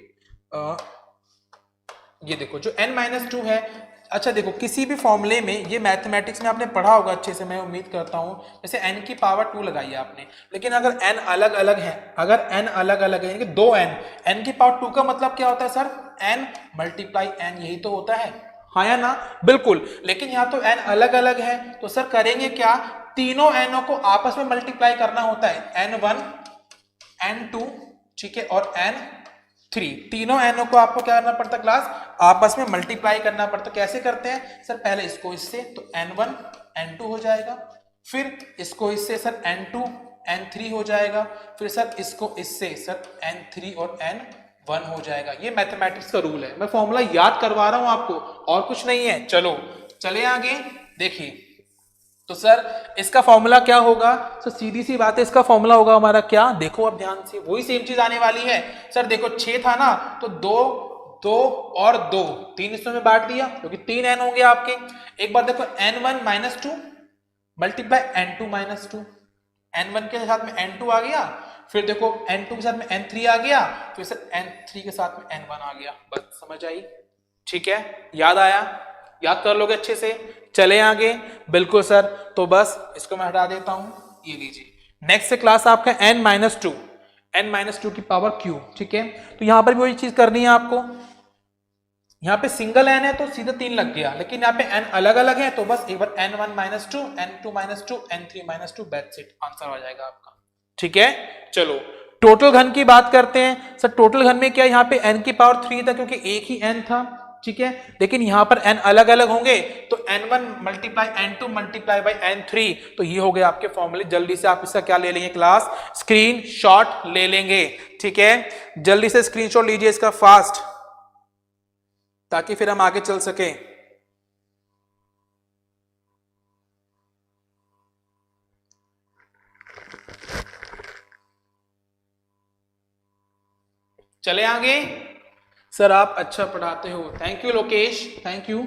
ये देखो जो n-2 है, अच्छा देखो किसी भी फॉर्मूले में, ये मैथमेटिक्स में आपने पढ़ा होगा अच्छे से, मैं उम्मीद करता हूं, जैसे n की पावर 2 लगाई आपने, लेकिन अगर n अलग अलग है, यानी कि 2n, n की पावर 2 का मतलब क्या होता है सर, n मल्टीप्लाई n, यही तो होता है, हाँ या ना? बिल्कुल, लेकिन यहाँ तो n अलग अलग है, तो सर करेंगे क्या, तीनों nओं को आपस में मल्टीप्लाई करना होता है, n1 n2, ठीक है, और n3, तीनों nओं को आपको क्या करना पड़ता है क्लास, आपस में मल्टीप्लाई करना पड़ता। कैसे करते हैं सर, पहले इसको इससे तो n1 n2 हो जाएगा, फिर इसको इससे सर n2 n3 हो जाएगा, फिर सर इसको इससे सर n3 और n1 हो जाएगा। ये मैथमेटिक्स का रूल है, मैं फॉर्मूला याद करवा रहा हूं आपको, और कुछ नहीं है। चलो चले आगे, देखिए तो सर इसका फॉर्मूला क्या होगा? तो सीधी सी बात है, इसका फॉर्मूला होगा हमारा क्या, देखो अब ध्यान से, वही सेम चीज आने वाली है। सर देखो 6 था ना, तो 2 2 और 2 3 हिस्सों में बांट दिया, क्योंकि 3 n होंगे आपके। एक बार देखो n1 minus 2 multiply n2 minus 2, n1 के साथ में n2 आ गया, फिर देखो n2 के साथ में n3 आ गया, फिर सर n3 के साथ में n1 आ गया। बस समझ आई? ठीक है, याद आया? याद कर लोगे अच्छे से? चले आगे, बिल्कुल सर। तो बस इसको मैं हटा देता हूं, ये लीजिए। नेक्स्ट क्लास आपका n माइनस 2 की पावर क्यू। ठीक है, तो यहां पर भी वही चीज करनी है आपको। यहाँ पे सिंगल n है तो सीधा 3 लग गया, लेकिन यहाँ पे n अलग अलग है तो बस एक बार n1 minus 2, n2 minus 2, n3 minus 2, that's it, answer आ जाएगा आपका। ठीक है, चलो टोटल घन की बात करते हैं। सर टोटल घन में क्या, यहाँ पे n की पावर 3 था क्योंकि एक ही n था। ठीक है, लेकिन यहाँ पर n अलग अलग होंगे तो n1 multiply n2 multiply by n3, तो ये हो गए आपके फॉर्मूले। जल्दी से आप इसका क्या ले लेंगे क्लास, स्क्रीन शॉट ले लेंगे। ठीक है, जल्दी से स्क्रीन शॉट लीजिए इसका फास्ट, ताकि फिर हम आगे चल सके। चले आगे। सर आप अच्छा पढ़ाते हो, thank you Lokesh, thank you.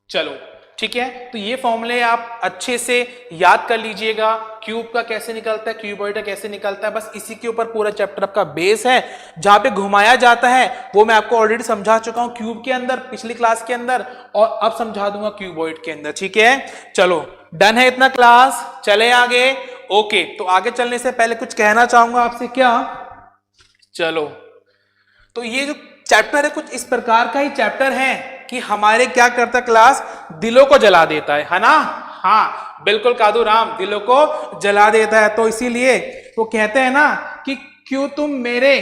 चलो ठीक है, तो ये फॉर्मूले आप अच्छे से याद कर लीजिएगा। क्यूब का कैसे निकलता है, क्यूबॉइड का कैसे निकलता है, बस इसी के ऊपर पूरा चैप्टर आपका बेस है। जहां पे घुमाया जाता है वो मैं आपको ऑलरेडी समझा चुका हूं क्यूब के अंदर, पिछली क्लास के अंदर, और अब समझा दूंगा क्यूबॉइड के अंदर। ठीक है, चलो डन है इतना क्लास, चले आगे। ओके, तो आगे चलने से पहले कुछ कहना चाहूंगा आपसे। क्या? चलो, तो ये जो चैप्टर है कुछ इस प्रकार का ही चैप्टर है कि हमारे क्या करता क्लास, दिलों को जला देता है ना। हाँ बिल्कुल कादू राम, दिलों को जला देता है। तो इसीलिए वो कहते हैं ना कि क्यों तुम मेरे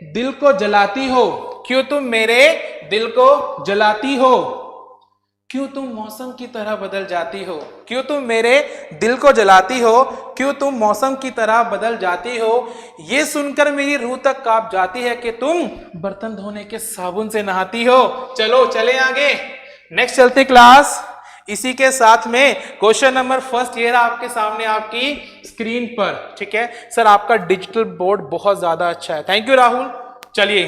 दिल को जलाती हो, क्यों तुम मेरे दिल को जलाती हो, क्यों तुम मौसम की तरह बदल जाती हो, क्यों तुम मेरे दिल को जलाती हो, क्यों तुम मौसम की तरह बदल जाती हो, ये सुनकर मेरी रूह तक कांप जाती है कि तुम बर्तन धोने के साबुन से नहाती हो। चलो चले आगे, नेक्स्ट चलते क्लास। इसी के साथ में क्वेश्चन नंबर फर्स्ट ये रहा आपके सामने आपकी स्क्रीन पर। ठीक है सर, आपका डिजिटल बोर्ड बहुत ज्यादा अच्छा है, थैंक यू राहुल। चलिए,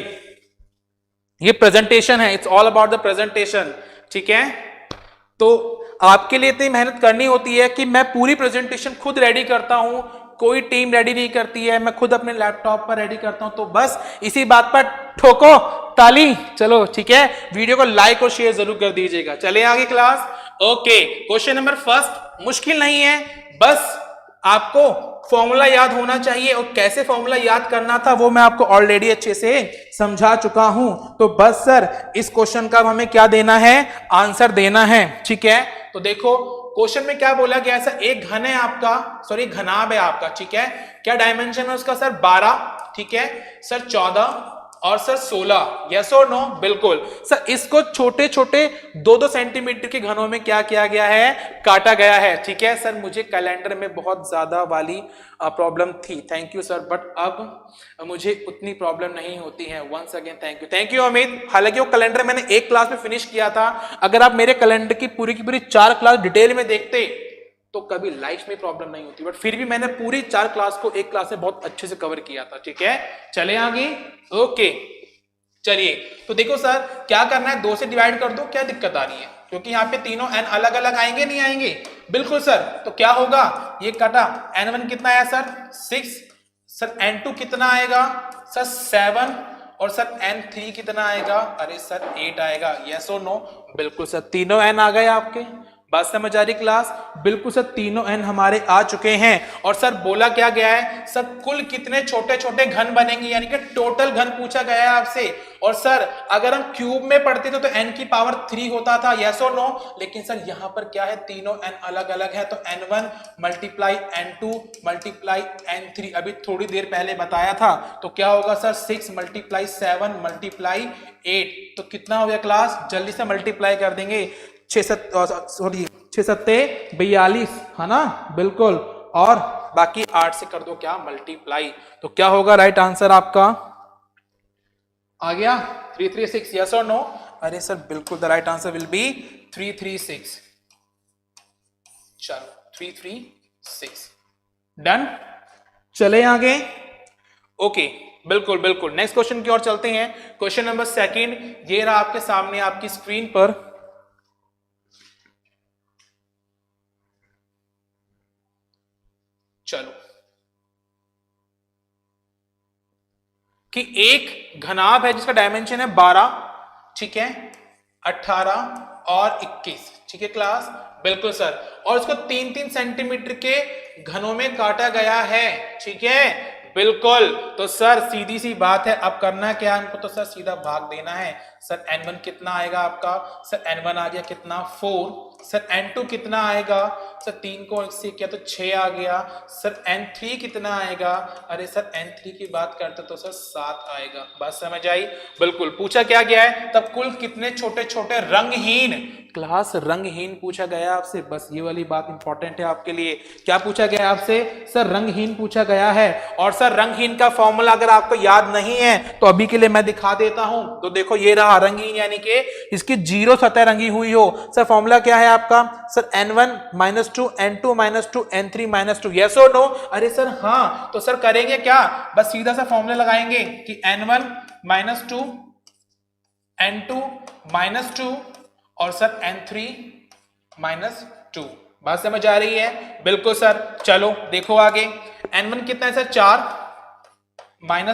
ये प्रेजेंटेशन है, it's all about the presentation. ठीक है, तो आपके लिए इतनी मेहनत करनी होती है कि मैं पूरी प्रेजेंटेशन खुद रेडी करता हूं, कोई टीम रेडी नहीं करती है, मैं खुद अपने लैपटॉप पर रेडी करता हूं। तो बस इसी बात पर ठोको ताली। चलो ठीक है, वीडियो को लाइक और शेयर जरूर कर दीजिएगा। चले आगे class. Okay, question number first मुश्किल नहीं है, बस आपको फॉर्मूला याद होना चाहिए, और कैसे फॉर्मूला याद करना था वो मैं आपको ऑलरेडी अच्छे से समझा चुका हूं। तो बस सर इस क्वेश्चन का हमें क्या देना है, आंसर देना है। ठीक है, तो देखो क्वेश्चन में क्या बोला गया है सर, एक घन है आपका, सॉरी घनाभ है आपका। ठीक है, क्या डायमेंशन है उसका सर 12, ठीक है सर 14 और सर 16, यस और नो? बिल्कुल सर, इसको छोटे छोटे 2-2 सेंटीमीटर के घनों में क्या किया गया है, काटा गया है। ठीक है सर, मुझे कैलेंडर में बहुत ज्यादा वाली प्रॉब्लम थी, थैंक यू सर, बट अब मुझे उतनी प्रॉब्लम नहीं होती है। Once again thank you Amit. हालांकि वो कैलेंडर मैंने एक क्लास में फिनिश किया था, अगर आप मेरे कैलेंडर की पूरी 4 क्लास डिटेल में देखते तो कभी लाइफ में प्रॉब्लम नहीं होती, बट फिर भी मैंने पूरी 4 क्लास को एक क्लास में बहुत अच्छे से कवर किया था। ठीक है, चले आगे। ओके, चलिए तो देखो सर क्या करना है, 2 से डिवाइड कर दो, क्या दिक्कत आ रही है, क्योंकि यहाँ पे तीनों n अलग अलग आएंगे, नहीं आएंगे? बिल्कुल सर, तो क्या होगा, ये कटा, n1 कितना आया सर 6, सर n2 कितना आएगा सर 7, और सर n3 कितना आएगा, अरे सर 8 आएगा, यस और नो? बिल्कुल सर, तीनों n आ गए आपके। बात समझ आ रही क्लास? बिल्कुल सर, तीनों n हमारे आ चुके हैं। और सर बोला क्या गया है सर, कुल कितने छोटे छोटे घन बनेंगे, यानी कि टोटल घन पूछा गया है आपसे। और सर अगर हम क्यूब में पढ़ते थे तो n की पावर 3 होता था, यस और नो? लेकिन सर यहाँ पर क्या है, तीनों n अलग अलग है, तो n1 multiply n2 multiply n3 अभी थोड़ी देर पहले बताया था, तो क्या होगा सर 6 मल्टीप्लाई 7 मल्टीप्लाई 8, तो कितना हो गया क्लास, जल्दी से मल्टीप्लाई कर देंगे, 6 7 42 है ना? बिल्कुल, और बाकी 8 से कर दो क्या, मल्टीप्लाई, तो क्या होगा राइट आंसर आपका आ गया 336, यस और नो? अरे सर बिल्कुल, the right answer will be 336। चलो 336 डन। चले आगे। ओके बिल्कुल बिल्कुल। नेक्स्ट क्वेश्चन की ओर चलते हैं। क्वेश्चन नंबर सेकंड ये रहा आपके सामने आपकी स्क्रीन पर। चलो कि एक घनाभ है जिसका डायमेंशन है 12, ठीक है, 18 और 21, ठीक है क्लास, बिल्कुल सर, और उसको 3-3 सेंटीमीटर के घनों में काटा गया है, ठीक है, बिल्कुल। तो सर सीधी सी बात है, अब करना क्या है हमको, तो सर सीधा भाग देना है। सर n1 कितना आएगा आपका, सर n1 आ गया कितना 4, सर n2 कितना आएगा, सर 3 को 1 से किया तो 6 आ गया, सर n3 कितना आएगा, अरे सर n3 की बात करते तो सर 7 आएगा। बात समझ आई, बिल्कुल। पूछा क्या गया है तब, कुल कितने छोटे छोटे रंगहीन, क्लास रंगहीन पूछा गया आपसे, बस ये वाली बात इंपॉर्टेंट है आपके लिए। क्या पूछा गया आपसे, सर रंगहीन पूछा गया है। और सर रंगहीन का फॉर्मूला अगर आपको याद नहीं है तो अभी के लिए मैं दिखा देता हूं। तो देखो ये रहा रंगहीन, यानी कि इसकी 0 सतह रंगी हुई हो। सर फॉर्मूला क्या है आपका, sir n1 - 2 n2 - 2 n3 - 2, yes और नो, अरे सर हाँ। तो सर करेंगे क्या, बस सीधा सा फॉर्मूला लगाएंगे कि n1 - 2 n2 - 2 और सर n3 - 2। बात समझ आ रही है, बिल्कुल सर। चलो देखो आगे, n1 कितना है सर 4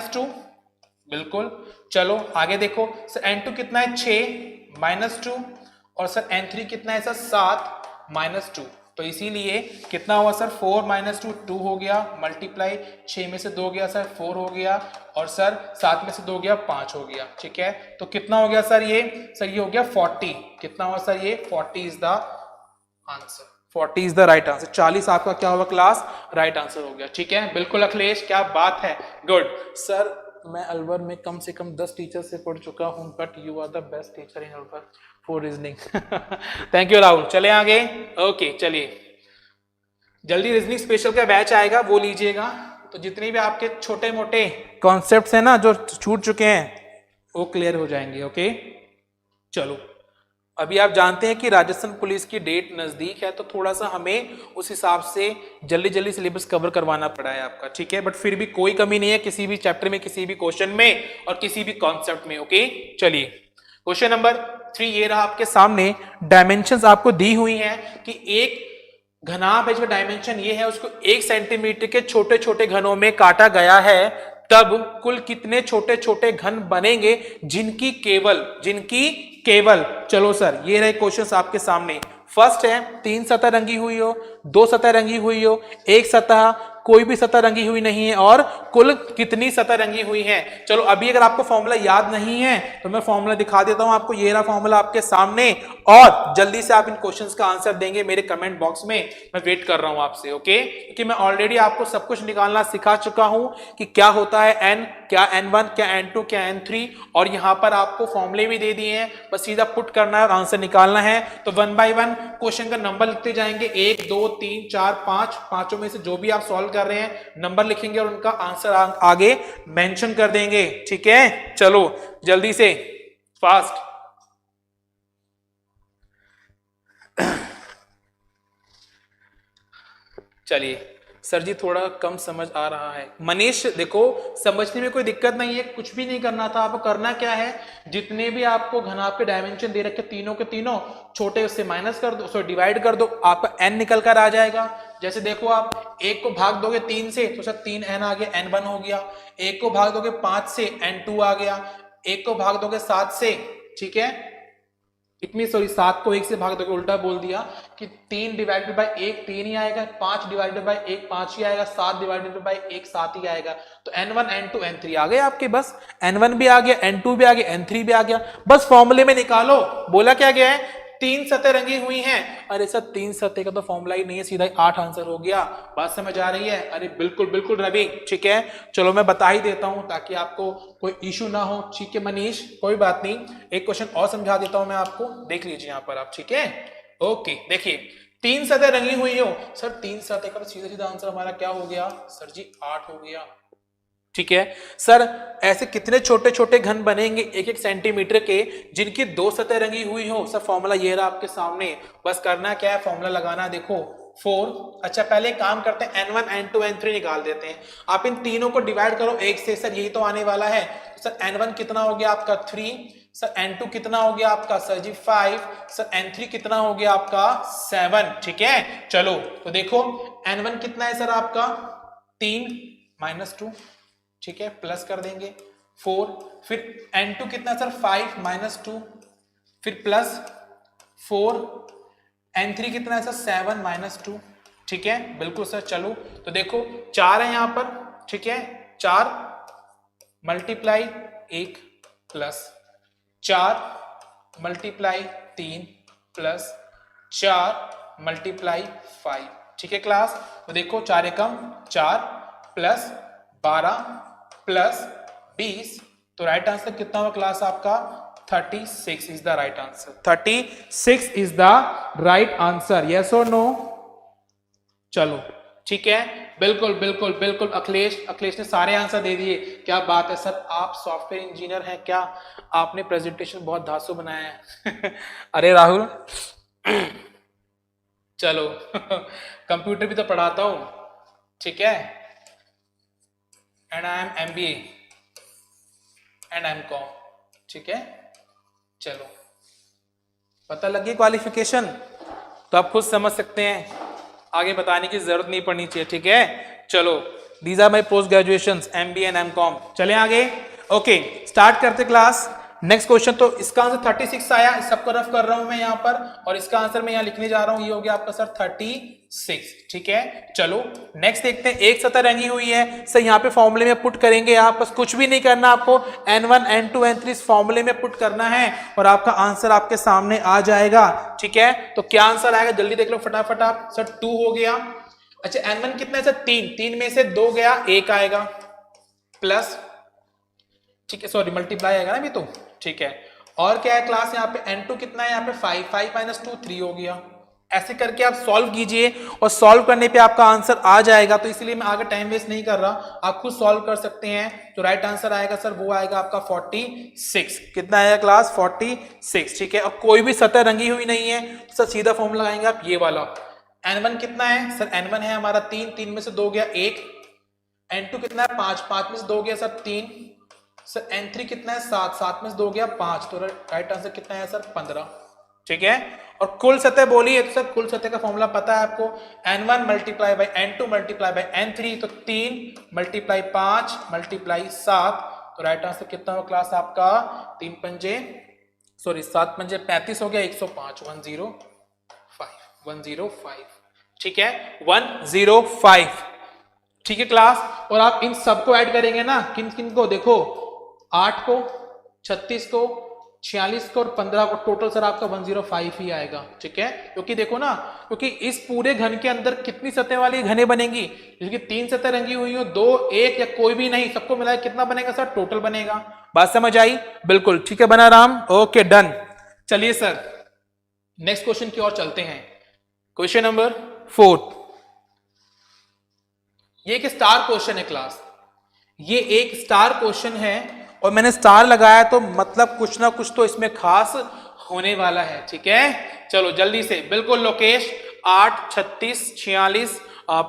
- 2, बिल्कुल। चलो आगे देखो, सर n2 कितना है 6 - 2 और सर n3 कितना है सर 7 - 2। तो इसीलिए कितना हुआ सर 4 - 2 2 हो गया, मल्टीप्लाई 6 में से 2 गया सर 4 हो गया, और सर 7 में से 2 गया 5 हो गया, ठीक है। तो कितना हो गया सर ये हो गया 40। कितना हुआ सर ये 40 is the answer, 40 is the right answer. 40 आपका क्या होगा क्लास, राइट आंसर हो गया, ठीक है, बिल्कुल अखिलेश, क्या बात है, गुड। सर मैं अलवर में कम से कम 10 टीचर से पढ़ चुका हूं, but you are the best teacher in Alwar for reasoning. Thank you Rahul. चले आगे, ओके चलिए, जल्दी रीजनिंग स्पेशल का बैच आएगा, वो लीजिएगा। तो जितने भी आपके छोटे मोटे कॉन्सेप्ट्स हैं ना जो छूट चुके हैं वो क्लियर हो जाएंगे, ओके। चलो अभी आप जानते हैं कि राजस्थान पुलिस की डेट नजदीक है, तो थोड़ा सा हमें उस हिसाब से जल्दी जल्दी सिलेबस कवर करवाना पड़ा है आपका, ठीक है, बट फिर भी कोई कमी नहीं है किसी भी चैप्टर में, किसी भी क्वेश्चन में और किसी भी कॉन्सेप्ट में, ओके। चलिए क्वेश्चन नंबर 3 ये रहा आपके सामने। डायमेंशंस आपको दी हुई हैं कि एक घनाभ है जिसका डायमेंशन ये है, उसको 1 सेंटीमीटर के छोटे छोटे घनों में काटा गया है, तब कुल कितने छोटे छोटे घन बनेंगे जिनकी केवल चलो सर ये रहे क्वेश्चंस आपके सामने। फर्स्ट है 3 सतह रंगी हुई हो, 2 सतह रंगी हुई हो, 1 सतह, कोई भी सतह रंगी हुई नहीं है, और कुल कितनी सतह रंगी हुई है। चलो अभी अगर आपको फॉर्मूला याद नहीं है तो मैं फॉर्मूला दिखा देता हूं आपको, ये रहा फॉर्मूला आपके सामने, और जल्दी से आप इन क्वेश्चंस का आंसर देंगे मेरे कमेंट बॉक्स में, मैं वेट कर रहा हूं आपसे, ओके। क्योंकि मैं ऑलरेडी आपको सब कुछ निकालना सिखा चुका हूं कि क्या होता है n, क्या n1, क्या n2, क्या n3, और यहां पर आपको फॉर्मूले भी दे दिए हैं, बस सीधा पुट करना है और आंसर निकालना है। तो 1 बाय 1 क्वेश्चन का नंबर लिखते जाएंगे, 1 2 3 4 5, पांचों में से जो भी आप सॉल्व कर रहे हैं नंबर लिखेंगे और उनका आंसर आगे मेंशन कर देंगे, ठीक है। चलो जल्दी से फास्ट। चलिए सर जी थोड़ा कम समझ आ रहा है। मनीष देखो समझने में कोई दिक्कत नहीं है, कुछ भी नहीं करना था आपको, करना क्या है, जितने भी आपको घनाभ के डायमेंशन दे रखे तीनों के तीनों छोटे उससे माइनस कर दो, उसको डिवाइड कर दो, आपका n निकल कर आ जाएगा। जैसे देखो आप 1 को भाग दोगे 3 से तो सर 3n आ गया, n1 हो गया। 1 को भाग दोगे 5 से n2 आ गया। 1 को भाग दोगे 7 से, ठीक है, इतनी 7 को 1 से भाग दोगे, उल्टा बोल दिया कि 3 डिवाइडेड बाय 1 3 ही आएगा, 5 डिवाइडेड बाय 1 5 ही आएगा, 7 डिवाइडेड बाय 1 7 ही आएगा। तो n1 n2 n3 आ गए आपके, बस n1 भी आ गया, n2 भी आ गया, n3 भी आ गया, बस फॉर्मूले में निकालो। बोला क्या गया है, 3 सतह रंगी हुई हैं, अरे सर 3 सतह का तो फॉर्मूला ही नहीं है, सीधा 8 आंसर हो गया। बात समझ आ रही है, अरे बिल्कुल बिल्कुल रवि, ठीक है। चलो मैं बता ही देता हूं ताकि आपको कोई इशू ना हो, ठीक है मनीष, कोई बात नहीं। एक क्वेश्चन और समझा देता हूं मैं आपको, देख लीजिए यहां पर आप, ठीक है, ओके। देखिए 3 सतह रंगी हुई हो, सर 3 सतह का तो सीधा सीधा आंसर हमारा क्या हो गया सर जी 8 हो गया, ठीक है सर, ऐसे कितने छोटे छोटे घन बनेंगे 1-1 सेंटीमीटर के जिनकी 2 सतह रंगी हुई हो? सर फॉर्मूला ये रहा आपके सामने, बस करना क्या है, फॉर्मूला लगाना है। देखो 4, अच्छा पहले काम करते हैं n1 n2 n3 निकाल देते हैं। आप इन तीनों को डिवाइड करो 1 से, सर यही तो आने वाला है। तो सर n1 कितना हो गया आपका 3, सर n2 कितना हो गया आपका सर जी 5, सर n3 कितना हो गया आपका 7। ठीक है चलो, तो देखो n1 कितना है सर आपका 3 -2, ठीक है प्लस कर देंगे 4, फिर n2 कितना सर 5 -2, फिर प्लस 4, n3 कितना है सर 7 -2, ठीक है बिल्कुल सर। चलो तो देखो 4 है यहां पर, ठीक है 4 multiply 1 plus 4 multiply 3 plus 4 multiply 5, ठीक है क्लास। तो देखो 4 एकम 4 प्लस 12 प्लस 20, तो राइट आंसर कितना हुआ क्लास आपका 36 is the right answer. 36 is the right answer, yes और नो? चलो ठीक है, बिल्कुल बिल्कुल बिल्कुल। अखिलेश ने सारे आंसर दे दिए, क्या बात है सर, आप सॉफ्टवेयर इंजीनियर हैं क्या? आपने प्रेजेंटेशन बहुत धांसू बनाया है अरे राहुल चलो कंप्यूटर भी तो पढ़ाता हूं, ठीक है, and I am MBA and MCOM, ठीक है। चलो पता लगी क्वालिफिकेशन, तो आप खुद समझ सकते हैं, आगे बताने की जरूरत नहीं पड़नी चाहिए, ठीक है। चलो these are my post graduation MBA and MCOM। चले आगे, ओके स्टार्ट करते क्लास। नेक्स्ट क्वेश्चन, तो इसका आंसर 36 आया, इस सबको रफ कर रहा हूं मैं यहाँ पर, और इसका आंसर मैं यहाँ लिखने जा रहा हूं, ये हो गया आपका सर 36, ठीक है। चलो नेक्स्ट देखते हैं, एक सतह रंगी हुई है सर, यहाँ पे फॉर्मूले में पुट करेंगे आप, बस कुछ भी नहीं करना आपको, n1 n2 n3 इस फॉर्मूले में पुट करना है और आपका आंसर आपके सामने आ जाएगा, ठीक है। तो क्या आंसर आएगा जल्दी देख लो फटाफट आप। सर 2 हो गया, अच्छा n1 कितना है सर 3 में से 2 गया 1 आएगा, प्लस, ठीक है सॉरी मल्टीप्लाई आएगा ना भी, तो ठीक है। और क्या है क्लास यहाँ पे n2 कितना है यहाँ पे 5 -2 3 हो गया। ऐसे करके आप सॉल्व कीजिए और सॉल्व करने पे आपका आंसर आ जाएगा, तो इसलिए मैं आगे टाइम वेस्ट नहीं कर रहा, आप खुद सॉल्व कर सकते हैं। तो राइट आंसर आएगा सर वो आएगा आपका 46, कितना आएगा क्लास 46, ठीक है। और कोई भी सतह रंगी हुई नहीं है, सर सीधा फॉर्मूला लगाएंगे आप ये वाला। n1 कितना है सर, n1 है हमारा 3 में से 2 गया 1, n2 कितना है 5 में से 2 गया सर 3, सर n3 कितना है 7 में से 2 गया 5, तो राइट आंसर कितना है सर 15, ठीक है। और कुल सतह बोलिए तो सर कुल सतह का फॉर्मूला पता है आपको, n1 multiply by n2 multiply by n3, तो 3 मल्टीप्लाई 5 मल्टीप्लाई 7, तो राइट आंसर कितना होगा क्लास आपका 7 पंजे 35 हो गया, 105 105, ठीक है 105, ठीक है क्लास। और आप इन सबको ऐड करेंगे ना, किन किन को देखो, 8 को 36 को 46 को और 15 को, टोटल सर आपका 105 ही आएगा, ठीक है। क्योंकि देखो ना, क्योंकि इस पूरे घन के अंदर कितनी सतह वाली घने बनेंगी, क्योंकि 3 सतह रंगी हुई हो, 2 1 या कोई भी नहीं, सबको मिलाया कितना बनेगा सर, टोटल बनेगा। बात समझ आई? बिल्कुल ठीक है, बना राम, ओके डन। चलिए सर नेक्स्ट क्वेश्चन की ओर चलते हैं। क्वेश्चन नंबर 4, ये एक स्टार क्वेश्चन है क्लास, ये एक स्टार क्वेश्चन है और मैंने स्टार लगाया तो मतलब कुछ ना कुछ तो इसमें खास होने वाला है, ठीक है। चलो जल्दी से, बिल्कुल लोकेश 8 36 46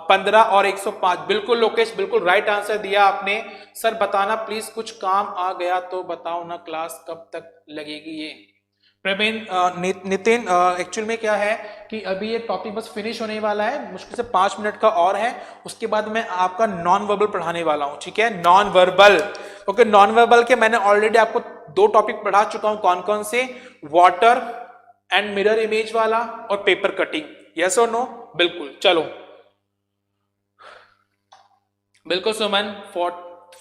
15 और 105, बिल्कुल लोकेश बिल्कुल राइट आंसर दिया आपने। सर बताना प्लीज, कुछ काम आ गया तो बताओ ना, क्लास कब तक लगेगी ये? प्रवीण नितिन, एक्चुअल में क्या है कि अभी ये टॉपिक बस फिनिश होने वाला है, मुश्किल से 5 मिनट का और है, उसके बाद मैं आपका नॉन वर्बल पढ़ाने वाला हूं, ठीक है। Non verbal, okay non verbal के मैंने ऑलरेडी आपको 2 टॉपिक पढ़ा चुका हूं, कौन कौन से, वाटर एंड मिरर इमेज वाला और पेपर कटिंग, यस और नो? बिल्कुल। चलो बिल्कुल सुमन,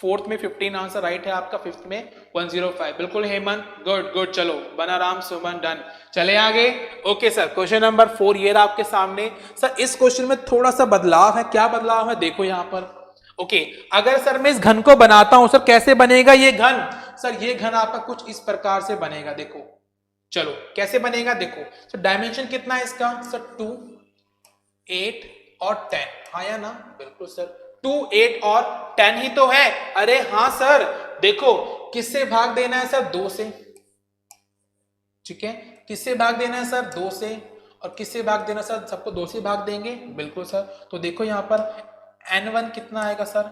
फोर्थ में 15 आंसर राइट है आपका, फिफ्थ में 105, बिल्कुल हेमंत, गुड गुड। चलो बनाराम सुमन, डन। चले आगे, ओके सर क्वेश्चन नंबर 4 ये रहा आपके सामने। सर इस क्वेश्चन में थोड़ा सा बदलाव है, क्या बदलाव है देखो यहाँ पर, ओके। अगर सर मैं इस घन को बनाता हूं, सर कैसे बनेगा ये घन? सर ये घन आपका कुछ इस प्रकार से बनेगा, देखो चलो कैसे बनेगा देखो। सर डायमेंशन कितना है इसका सर 2 8 और 10 आया ना, बिल्कुल सर 2, 8 और 10 ही तो है। अरे हाँ सर, देखो किससे भाग देना है सर? 2 से। ठीक है, किससे भाग देना है सर? 2 से। और किससे भाग देना सर? सबको 2 से भाग देंगे, बिल्कुल सर। तो देखो यहां पर n1 कितना आएगा सर?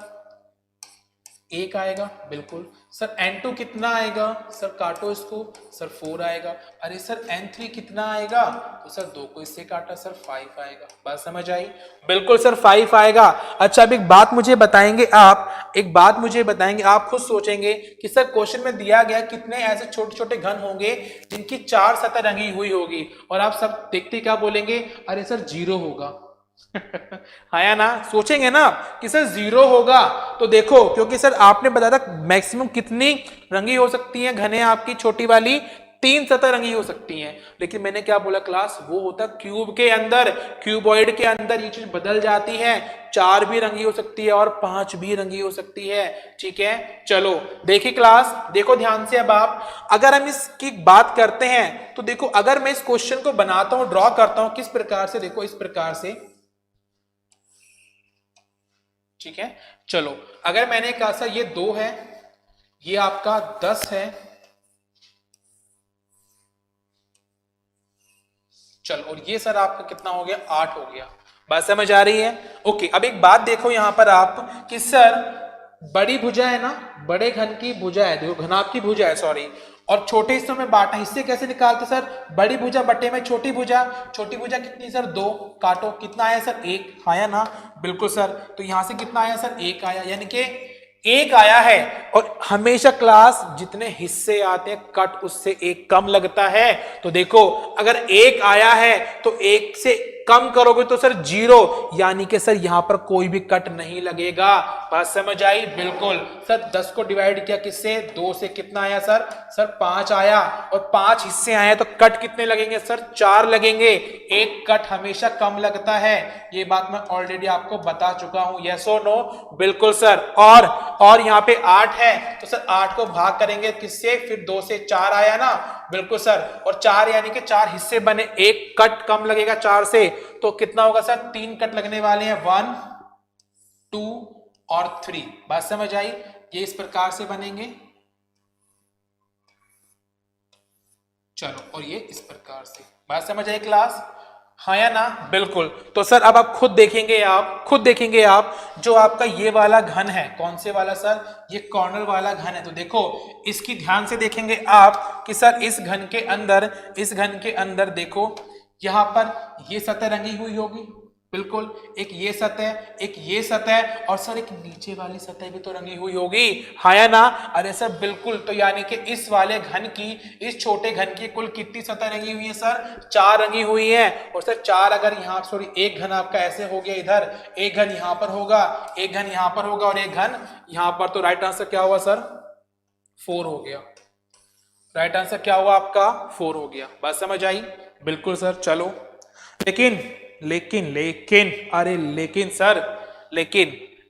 1 आएगा, बिल्कुल सर। n2 कितना आएगा सर? काटो इसको सर, 4 आएगा। अरे सर n3 कितना आएगा? तो सर 2 को इससे काटा सर, 5 आएगा। बात समझ आई? बिल्कुल सर 5 आएगा। अच्छा, अब एक बात मुझे बताएंगे आप, एक बात मुझे बताएंगे आप, खुद सोचेंगे कि सर क्वेश्चन में दिया गया कितने ऐसे छोटे छोटे घन होंगे जिनकी 4 सतह रंगी हुई होगी, और आप सब देखते क्या बोलेंगे? अरे सर 0 होगा। हाँ या ना? सोचेंगे ना कि सर 0 होगा। तो देखो, क्योंकि सर आपने बताया था मैक्सिमम कितनी रंगी हो सकती है घने, आपकी छोटी वाली 3 सतह रंगी हो सकती हैं। लेकिन मैंने क्या बोला क्लास? वो होता क्यूब के अंदर, क्यूबॉइड के अंदर ये चीज बदल जाती है। 4 भी रंगी हो सकती है और 5 भी रंगी हो सकती है। ठीक है, चलो देखिए क्लास, देखो ध्यान से। अब आप, अगर हम इसकी बात करते हैं तो देखो, अगर मैं इस क्वेश्चन को बनाता हूं, ड्रॉ करता हूं किस प्रकार से, देखो इस प्रकार से। ठीक है, चलो अगर मैंने कहा सर ये 2 है, ये आपका 10 है, चलो, और ये सर आपका कितना हो गया? 8 हो गया। बात समझ आ रही है? ओके, अब एक बात देखो यहां पर आप कि सर बड़ी भुजा है ना, बड़े घन की भुजा है, देखो घनाभ की भुजा है, सॉरी, और छोटे हिस्सों में बांटा। हिस्से कैसे निकालते सर? बड़ी भुजा बटे में छोटी भुजा। छोटी भुजा कितनी सर? 2। काटो, कितना आया सर? 1 आया ना, बिल्कुल सर। तो यहां से कितना आया सर? 1 आया, यानी कि 1 आया है। और हमेशा क्लास जितने हिस्से आते हैं कट उससे 1 कम लगता है। तो देखो, अगर 1 आया है तो 1 से कम करोगे तो सर 0, यानी कि सर यहां पर कोई भी कट नहीं लगेगा। बात समझ आई? बिल्कुल सर। 10 को डिवाइड किया किससे? 2 से। कितना आया सर? सर 5 आया, और 5 हिस्से आए तो कट कितने लगेंगे सर? 4 लगेंगे। 1 कट हमेशा कम लगता है, ये बात मैं ऑलरेडी आपको बता चुका हूं। यस और नो? बिल्कुल सर। और यहां पे 8 है, तो सर 8 को भाग करेंगे किससे? फिर 2 से। 4 आया ना, बिल्कुल सर। और 4 यानी कि 4 हिस्से बने, 1 कट कम लगेगा 4 से, तो कितना होगा सर? 3 कट लगने वाले हैं, 1, 2 और 3। बात समझ आई? ये इस प्रकार से बनेंगे, चलो, और ये इस प्रकार से। बात समझ आई क्लास? हाँ या ना? बिल्कुल। तो सर अब आप खुद देखेंगे, जो आपका ये वाला घन है, कौन से वाला सर? ये कॉर्नर वाला घन है। तो देखो इसकी ध्यान से देखेंगे आप कि सर इस घन के अंदर देखो, यहां पर ये सतह रंगी हुई होगी, बिल्कुल। एक ये सतह, और सर एक नीचे वाली सतह भी तो रंगी हुई होगी, हाँ या ना? अरे सर बिल्कुल। तो यानी कि इस वाले घन की, इस छोटे घन की कुल कितनी सतह रंगी हुई है सर? 4 रंगी हुई है। और सर 4, अगर यहाँ, सॉरी, एक घन आपका ऐसे हो गया इधर, एक घन यहां पर होगा, एक घन यहां पर होगा, और एक घन यहां पर। तो राइट आंसर क्या हुआ सर? 4 हो गया। राइट आंसर क्या हुआ आपका? 4 हो गया। बात समझ आई? बिल्कुल सर। चलो, लेकिन सर,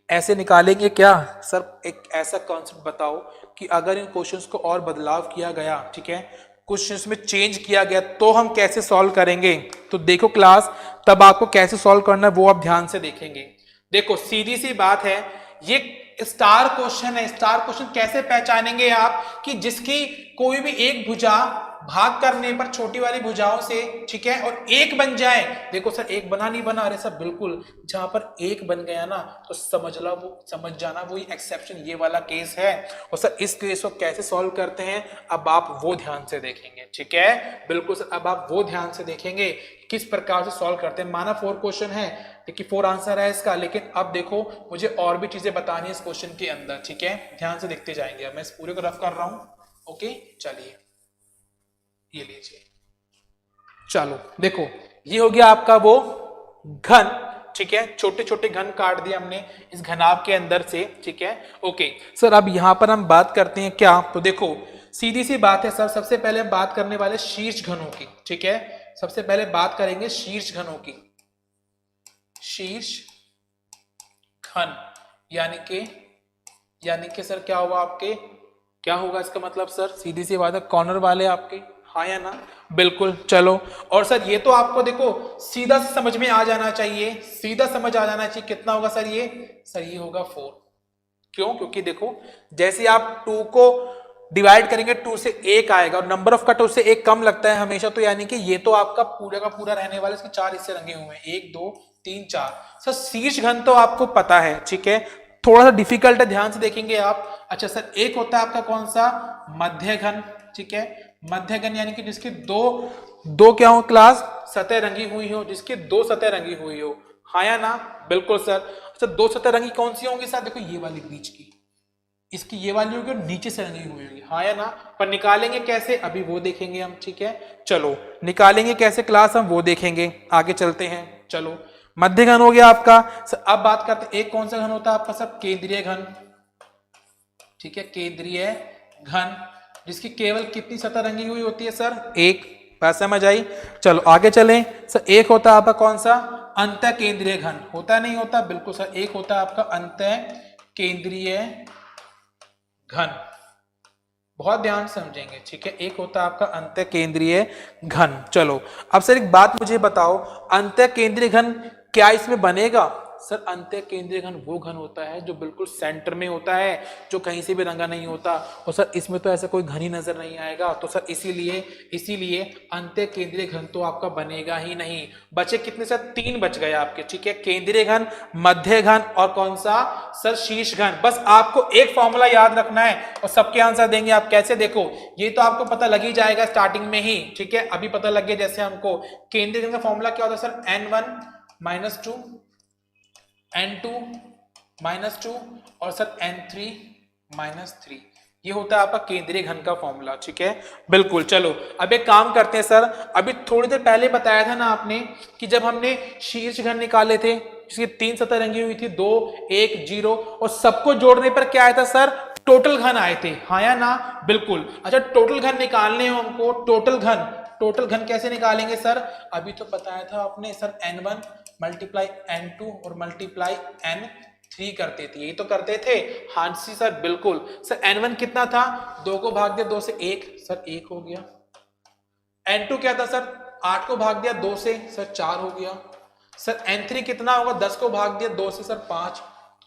ऐसे निकालेंगे क्या सर? एक ऐसा कॉन्सेप्ट बताओ कि अगर इन क्वेश्चंस को और बदलाव किया गया, ठीक है, क्वेश्चंस में चेंज किया गया, तो हम कैसे सॉल्व करेंगे? तो देखो क्लास, तब आपको कैसे सॉल्व करना है वो आप ध्यान से देखेंगे। देखो सीधी सी बात है, ये स्टार क्वेश्चन है। स्टार क्वेश्चन कैसे पहचानेंगे आप? कि जिसकी कोई भी एक भुजा भाग करने पर छोटी वाली भुजाओं से, ठीक है, और 1 बन जाए। देखो सर 1 बना नहीं बना? अरे सर बिल्कुल, जहां पर 1 बन गया ना, तो समझ जाना वो एक्सेप्शन, ये वाला केस है। और सर इस केस को कैसे सॉल्व करते हैं, अब आप वो ध्यान से देखेंगे, ठीक है, बिल्कुल सर। अब आप वो ध्यान से देखेंगे किस प्रकार से सॉल्व करते हैं। माना 4 क्वेश्चन है, देखिए 4 आंसर है इसका, लेकिन अब देखो मुझे और भी चीजें बतानी है इस क्वेश्चन के अंदर, ठीक है, ध्यान से देखते जाएंगे। अब मैं इस पूरे को रफ कर रहा हूं। ओके, चलिए ये लीजिए। चलो देखो, ये हो गया आपका वो घन, ठीक है, छोटे छोटे घन काट दिए हमने इस घनाभ के अंदर से, ठीक है। ओके सर, अब यहां पर हम बात करते हैं क्या? तो देखो सीधी सी बात है सर, सबसे पहले हम बात करने वाले शीर्ष घनों की, ठीक है। सबसे पहले बात करेंगे शीर्ष घनों की। शीर्ष घन यानी कि सर क्या होगा आपके, क्या होगा इसका मतलब सर? सीधी सी बात है, कॉर्नर वाले आपके, हाँ या ना? बिल्कुल। चलो, और सर ये तो आपको देखो सीधा समझ में आ जाना चाहिए, सीधा समझ आ जाना चाहिए। कितना होगा सर ये? सर ये होगा 4। क्यों? क्योंकि देखो जैसे आप 2 को डिवाइड करेंगे 2 से 1 आएगा और नंबर ऑफ कट उससे 1 कम लगता है हमेशा, तो यानी कि ये तो आपका पूरा का पूरा रहने वाला, इसके 4 हिस्से रंगे हुए हैं, 1 2 3 4। सर शीर्ष घन तो आपको पता है, ठीक है, थोड़ा सा डिफिकल्ट है, ध्यान से देखेंगे आप। अच्छा सर, एक होता है आपका कौन सा? मध्य घन, ठीक है। मध्य घन यानी कि जिसकी दो क्या हो क्लास? सतह रंगी हुई हो, जिसकी 2 सतह रंगी हुई हो, हाँ या ना? बिल्कुल सर। अच्छा 2 सतह रंगी कौन सी होंगी सर? देखो ये वाली बीच की, इसकी ये वाली होगी और नीचे से रंगी हुई होगी, हाँ या ना? पर निकालेंगे कैसे अभी वो देखेंगे हम, ठीक है। चलो निकालेंगे कैसे क्लास, हम वो देखेंगे, आगे चलते हैं। चलो मध्य घन हो गया आपका। सर अब बात करते हैं एक कौन सा घन होता है आपका सर? केंद्रीय घन, ठीक है, केंद्रीय घन, जिसकी केवल कितनी सतह रंगी हुई होती है सर? 1। बात समझ आई? चलो आगे चलें। सर एक होता है आपका कौन सा? अंतः केंद्रीय घन, होता नहीं होता? बिल्कुल सर, एक होता है आपका अंतः केंद्रीय घन, बहुत ध्यान समझेंगे, ठीक है। एक होता है आपका अंतः केंद्रीय घन। चलो अब सर एक बात मुझे बताओ, अंतः केंद्रीय घन क्या इसमें बनेगा? सर अंतः केंद्रीय घन वो घन होता है जो बिल्कुल सेंटर में होता है, जो कहीं से भी रंगा नहीं होता, और सर इसमें तो ऐसा कोई घन ही नजर नहीं आएगा, तो सर इसीलिए अंतः केंद्रीय घन तो आपका बनेगा ही नहीं। बचे कितने सर? 3 बच गए आपके, ठीक है। केंद्रीय घन, मध्य घन और कौन सा सर? शीर्ष घन। बस आपको एक फॉर्मूला याद रखना है और सबके आंसर देंगे आप। कैसे? देखो ये तो आपको पता लग ही जाएगा स्टार्टिंग में ही, ठीक है, अभी पता लग गया। जैसे हमको केंद्रीय घन का फॉर्मूला क्या होता है सर? n1 - 2 n2 - 2 और सर n3 - 3, ये होता है आपका केंद्रीय घन का फॉर्मूला, ठीक है। बिल्कुल। चलो अब एक काम करते हैं सर, अभी थोड़ी देर पहले बताया था ना आपने कि जब हमने शीर्ष घन निकाले थे जिसकी 3 सतह रंगी हुई थी, 2 1 0, और सबको जोड़ने पर क्या आया था सर? टोटल घन आए थे, हाँ या ना? बिल्कुल। अच्छा टोटल घन निकालने हो हमको, टोटल घन कैसे निकालेंगे सर? अभी तो बताया था आपने सर, n1 × n2 और × n3 करते थे, यही तो करते थे। हाँ जी सर, बिल्कुल सर। n1 कितना था? 2 को भाग दिया 2 से 1, सर 1 हो गया। n2 क्या था सर? 8 को भाग दिया 2 से, सर 4 हो गया। सर n3 कितना होगा? 10 को भाग दिया 2 से, सर 5,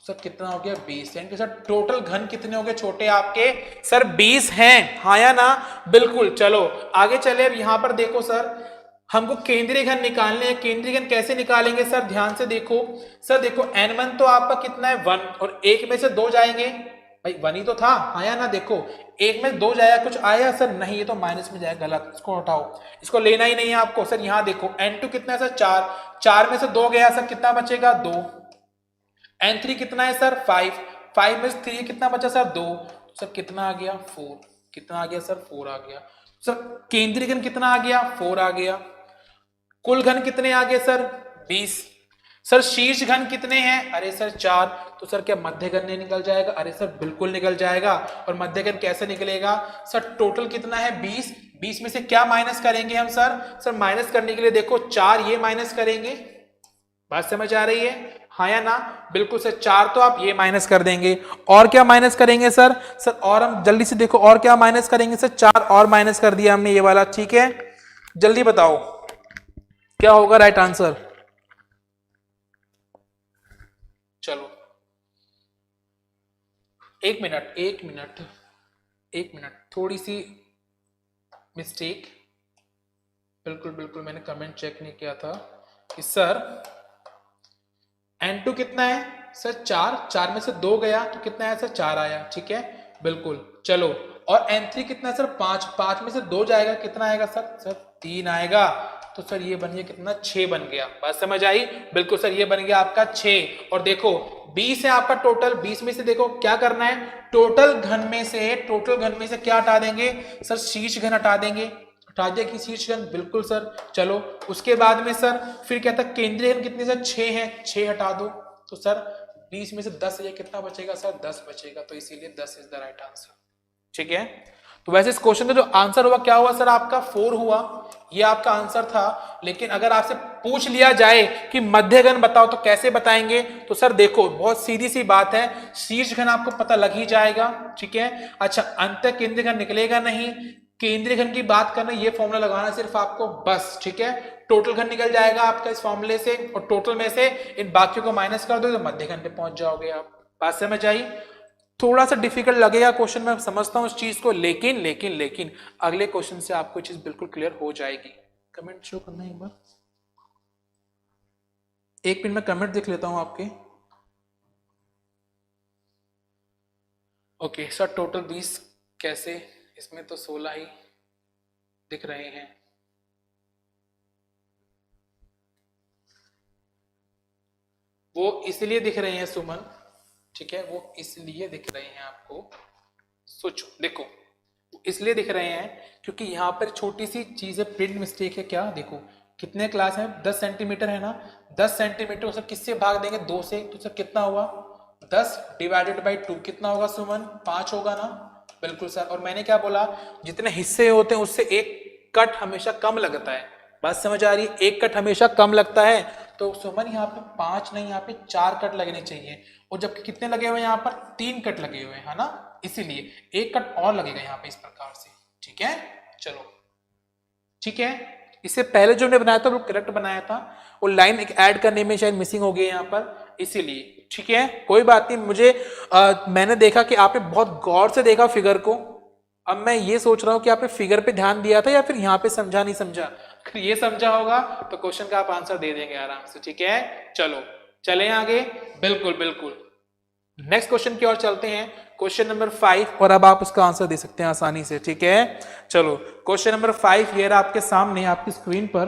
सर कितना हो गया? 20। यानी कि सर टोटल घन कितने हो गए छोटे आपके? सर 20 हैं, हाँ या ना? बिल्कुल। चलो आगे चले। अब यहां पर देखो सर, हमको केंद्रीय घन निकालने हैं। केंद्रीय घन कैसे निकालेंगे सर? ध्यान से देखो सर, देखो n1 तो आपका कितना है? 1, और 1 में से 2 जाएंगे, भाई 1 ही तो था, हाँ या ना? देखो 1 में 2 जाएगा, कुछ आया सर? नहीं, ये तो माइनस में जाएगा, गलत, इसको हटाओ, इसको लेना ही नहीं है आपको। सर यहाँ देखो n2 कितना है सर? 4, 4 में से 2 गया सर, कितना बचेगा? 2। n3 कितना है सर? 5, 5 में से 3 कितना बचा सर? 2, सर कितना आ गया? 4। कितना आ गया सर? 4 आ गया। सर केंद्रीय घन कितना आ गया? 4 आ गया। कुल घन कितने आ गए सर? 20। सर शीर्ष घन कितने हैं? अरे सर 4। तो सर क्या मध्य घन नहीं निकल जाएगा? अरे सर बिल्कुल निकल जाएगा। और मध्य घन कैसे निकलेगा सर? टोटल कितना है? 20। 20 में से क्या माइनस करेंगे हम सर? सर माइनस करने के लिए देखो 4 ये माइनस करेंगे, बात समझ आ रही है, हाँ या ना? बिल्कुल सर। 4 तो आप ये माइनस कर देंगे, और क्या माइनस करेंगे सर? सर और हम जल्दी से देखो और क्या माइनस करेंगे सर? 4 और माइनस कर दिया हमने ये वाला, ठीक है। जल्दी बताओ क्या होगा राइट आंसर? चलो एक मिनट, थोड़ी सी मिस्टेक, बिल्कुल मैंने कमेंट चेक नहीं किया था कि सर n2 कितना है सर? 4, 4 में से 2 गया तो कितना आया सर? 4 आया, ठीक है, बिल्कुल। चलो और n3 कितना है सर? 5, 5 में से 2 जाएगा, कितना आएगा सर? सर 3 आएगा। तो सर ये बन गया कितना? 6 बन गया, बात समझ आई? बिल्कुल सर, ये बन गया आपका 6। और देखो 20 है आपका टोटल, 20 में से देखो क्या करना है? टोटल घन में से क्या हटा देंगे सर? शीर्ष घन हटा देंगे, हटा दिया कि शीर्ष घन, बिल्कुल सर। चलो उसके बाद में सर फिर क्या था? केंद्रीय घन कितने सर? 6 है, 6 हटा दो, तो सर 20 में से 10 ये कितना बचेगा सर? 10 बचेगा, तो इसीलिए 10 इज द राइट आंसर, ठीक है। तो वैसे इस क्वेश्चन का जो आंसर हुआ क्या हुआ सर? आपका 4 हुआ, ये आपका आंसर था। लेकिन अगर आपसे पूछ लिया जाए कि मध्य घन बताओ तो कैसे बताएंगे? तो सर देखो बहुत सीधी सी बात है, शीर्ष घन आपको पता लग ही जाएगा, ठीक है। अच्छा अंतः केंद्रीय घन निकलेगा नहीं, केंद्रीय घन की बात करना, ये फॉर्मूला लगाना सिर्फ आपको बस, ठीक है। टोटल घन निकल जाएगा आपका इस फॉर्मूले से, और टोटल में से इन बाकियों को माइनस कर दो तो मध्य घन पे पहुंच जाओगे आप। बात समझ आई? थोड़ा सा डिफिकल्ट लगेगा क्वेश्चन, मैं समझता हूं इस चीज को, लेकिन अगले क्वेश्चन से आपको चीज बिल्कुल क्लियर हो जाएगी। कमेंट शो करना एक बार, एक मिनट में कमेंट देख लेता हूं आपके। ओके सर, टोटल 20 कैसे? इसमें तो 16 ही दिख रहे हैं। वो इसलिए दिख रहे हैं सुमन, ठीक है, वो इसलिए दिख रहे हैं आपको। सोचो, देखो, इसलिए दिख रहे हैं क्योंकि यहाँ पर छोटी सी चीज है, प्रिंट मिस्टेक है। क्या? देखो कितने क्लास है, 10 सेंटीमीटर है ना, 10 सेंटीमीटर सर किससे भाग देंगे? 2 से, तो सर कितना हुआ? 10 डिवाइडेड बाई 2 कितना होगा सुमन? 5 होगा ना? बिल्कुल सर। और मैंने क्या बोला, जितने हिस्से होते हैं उससे एक कट हमेशा कम लगता है। बात समझ आ रही है? एक कट हमेशा कम लगता है। तो सुमन यहाँ पे 5 नहीं, यहाँ पे 4 कट लगने चाहिए, और जबकि कितने लगे हुए हैं यहाँ पर? 3 कट लगे हुए हैं ना, इसीलिए एक कट और लगेगा यहाँ पे इस प्रकार से, ठीक है। चलो ठीक है, इससे पहले जो हमने बनाया था वो करेक्ट बनाया था, वो लाइन एक ऐड करने में शायद मिसिंग हो गई यहाँ पर, इसीलिए, ठीक है। कोई बात नहीं, मुझे मैंने देखा कि आपने बहुत गौर से देखा फिगर को। अब मैं ये सोच रहा हूँ कि आपने फिगर पे ध्यान दिया था या फिर यहाँ पे समझा नहीं समझा। अगर ये समझा होगा तो क्वेश्चन का आप आंसर दे देंगे आराम से, ठीक है। चलो चलें आगे। बिल्कुल बिल्कुल, नेक्स्ट क्वेश्चन की ओर चलते हैं, क्वेश्चन नंबर 5, और अब आप उसका आंसर दे सकते हैं आसानी से, ठीक है। चलो क्वेश्चन नंबर 5 ये रहा आपके सामने आपकी स्क्रीन पर,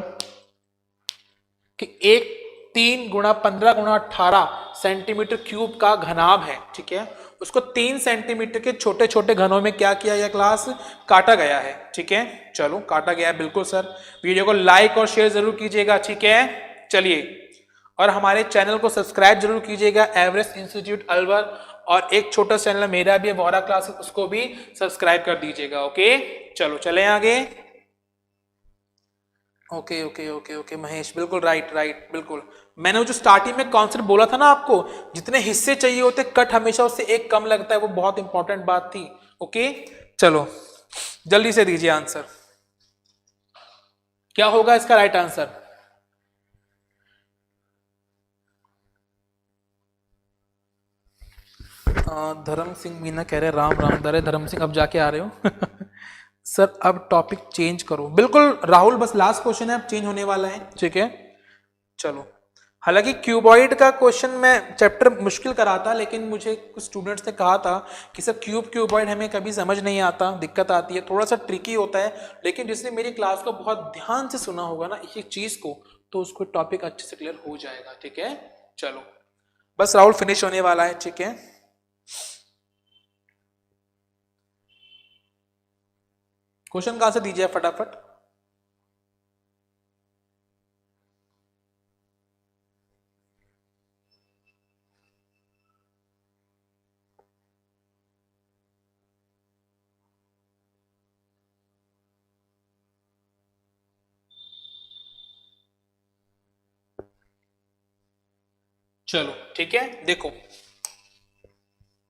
कि एक 3 गुणा 15 गुणा 18 सेंटीमीटर क्यूब का घनाभ है, ठीक है। उसको 3 सेंटीमीटर के छोटे छोटे घनों में क्या किया गया क्लास? काटा गया है, ठीक है। चलो काटा गया है, बिल्कुल सर। वीडियो को लाइक और शेयर जरूर कीजिएगा, ठीक है। चलिए, और हमारे चैनल को सब्सक्राइब जरूर कीजिएगा, एवरेस्ट इंस्टीट्यूट अलवर, और एक छोटा चैनल मेरा भी है वोरा क्लासेस, उसको भी सब्सक्राइब कर दीजिएगा, ओके। चलो चलें आगे। Okay okay okay okay Mahesh, बिल्कुल राइट राइट, बिल्कुल। मैंने वो जो स्टार्टिंग में कॉन्सेप्ट बोला था ना आपको, जितने हिस्से चाहिए होते कट हमेशा उससे एक कम लगता है, वो बहुत इंपॉर्टेंट बात थी, ओके। चलो जल्दी से दीजिए आंसर, क्या होगा इसका राइट आंसर? धर्म सिंह मीना कह रहे राम राम। दरे धर्म सिंह, अब जाके आ रहे हो सर अब टॉपिक चेंज करो। बिल्कुल राहुल, बस लास्ट क्वेश्चन है, अब चेंज होने वाला है, ठीक है। चलो, हालांकि क्यूबॉइड का क्वेश्चन मैं चैप्टर मुश्किल कराता, लेकिन मुझे कुछ स्टूडेंट्स ने कहा था कि सर क्यूबॉइड हमें कभी समझ नहीं आता, दिक्कत आती है, थोड़ा सा ट्रिकी होता है। लेकिन जिसने मेरी क्लास को बहुत ध्यान से सुना होगा ना एक चीज को, तो उसको टॉपिक अच्छे से क्लियर हो जाएगा, ठीक है। चलो बस राहुल फिनिश होने वाला है, ठीक है। क्वेश्चन का आंसर दीजिए फटाफट। चलो ठीक है, देखो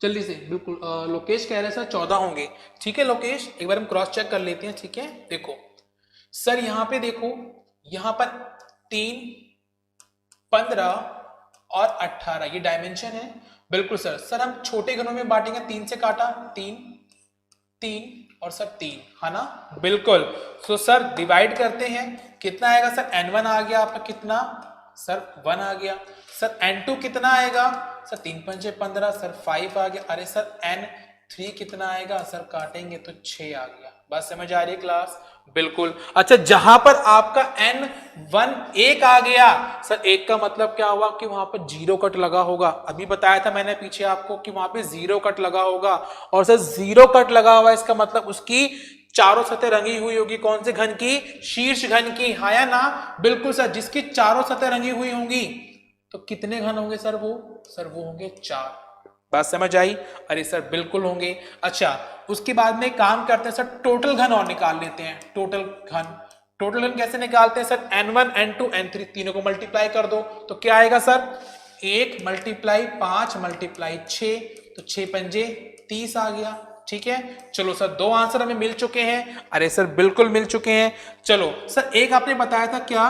जल्दी से, बिल्कुल। लोकेश कह रहे हैं सर 14 होंगे, ठीक है लोकेश, एक बार हम क्रॉस चेक कर लेते हैं, ठीक है। देखो सर यहाँ पे देखो, यहाँ पर 3, 15 और 18 ये डायमेंशन है, बिल्कुल सर। सर हम छोटे घनों में बांटेंगे, 3 से काटा, 3 3 और सर 3, है ना, बिल्कुल। तो सर डिवाइड करते हैं, कितना आएगा सर? n1 आ गया आपका, कितना सर? 1 आ गया। सर n2 कितना आएगा सर? 3 पंचे 15, सर 5 आ गया। अरे सर n3 कितना आएगा सर? काटेंगे तो 6 आ गया। बात समझ आ रही है क्लास? बिल्कुल। अच्छा, जहां पर आपका n1 1 आ गया सर, 1 का मतलब क्या हुआ कि वहां पर 0 कट लगा होगा। अभी बताया था मैंने पीछे आपको कि वहां पे 0 कट लगा होगा, और सर 0 कट लगा हुआ, इसका मतलब उसकी चारों सतह रंगी हुई होगी। कौन से घन की? शीर्ष घन की, हाँ या ना? बिल्कुल सर, जिसकी चारों सतह रंगी हुई होंगी, तो कितने घन होंगे सर? वो सर वो होंगे 4। बात समझ आई? अरे सर बिल्कुल होंगे। अच्छा, उसके बाद में काम करते हैं सर, टोटल घन और निकाल लेते हैं। टोटल घन कैसे निकालते हैं सर? n1 n2 n3 तीनों को मल्टीप्लाई कर दो, तो क्या आएगा सर? 1 × 5 × 6, तो 6 पंजे 30 आ गया, ठीक है। चलो सर, दो आंसर हमें मिल चुके हैं। अरे सर बिल्कुल मिल चुके हैं। चलो सर, एक आपने बताया था क्या,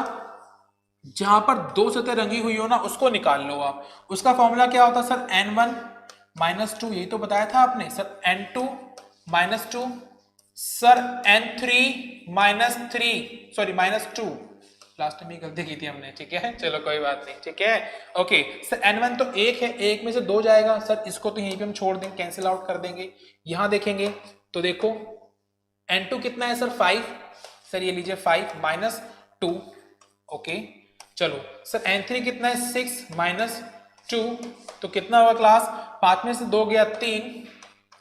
जहां पर दो सतह रंगी हुई हो ना उसको निकाल लो आप। उसका फॉर्मूला क्या होता है सर, n1 -2, यही तो बताया था आपने sir. n2 -2 sir, n3 -3 sorry -2, last में गलती की थी हमने, ठीक है। चलो कोई बात नहीं, ठीक है। ओके सर, n1 तो एक है, एक में से दो जाएगा सर, इसको तो यहीं पे हम छोड़ देंगे, कैंसिल आउट कर देंगे। यहां देखेंगे तो देखो n2 कितना है सर, 5 सर, ये लीजिए 5 -2। ओके चलो सर, n3 कितना है, 6 -2, तो कितना होगा क्लास, 5 में से 2 गया 3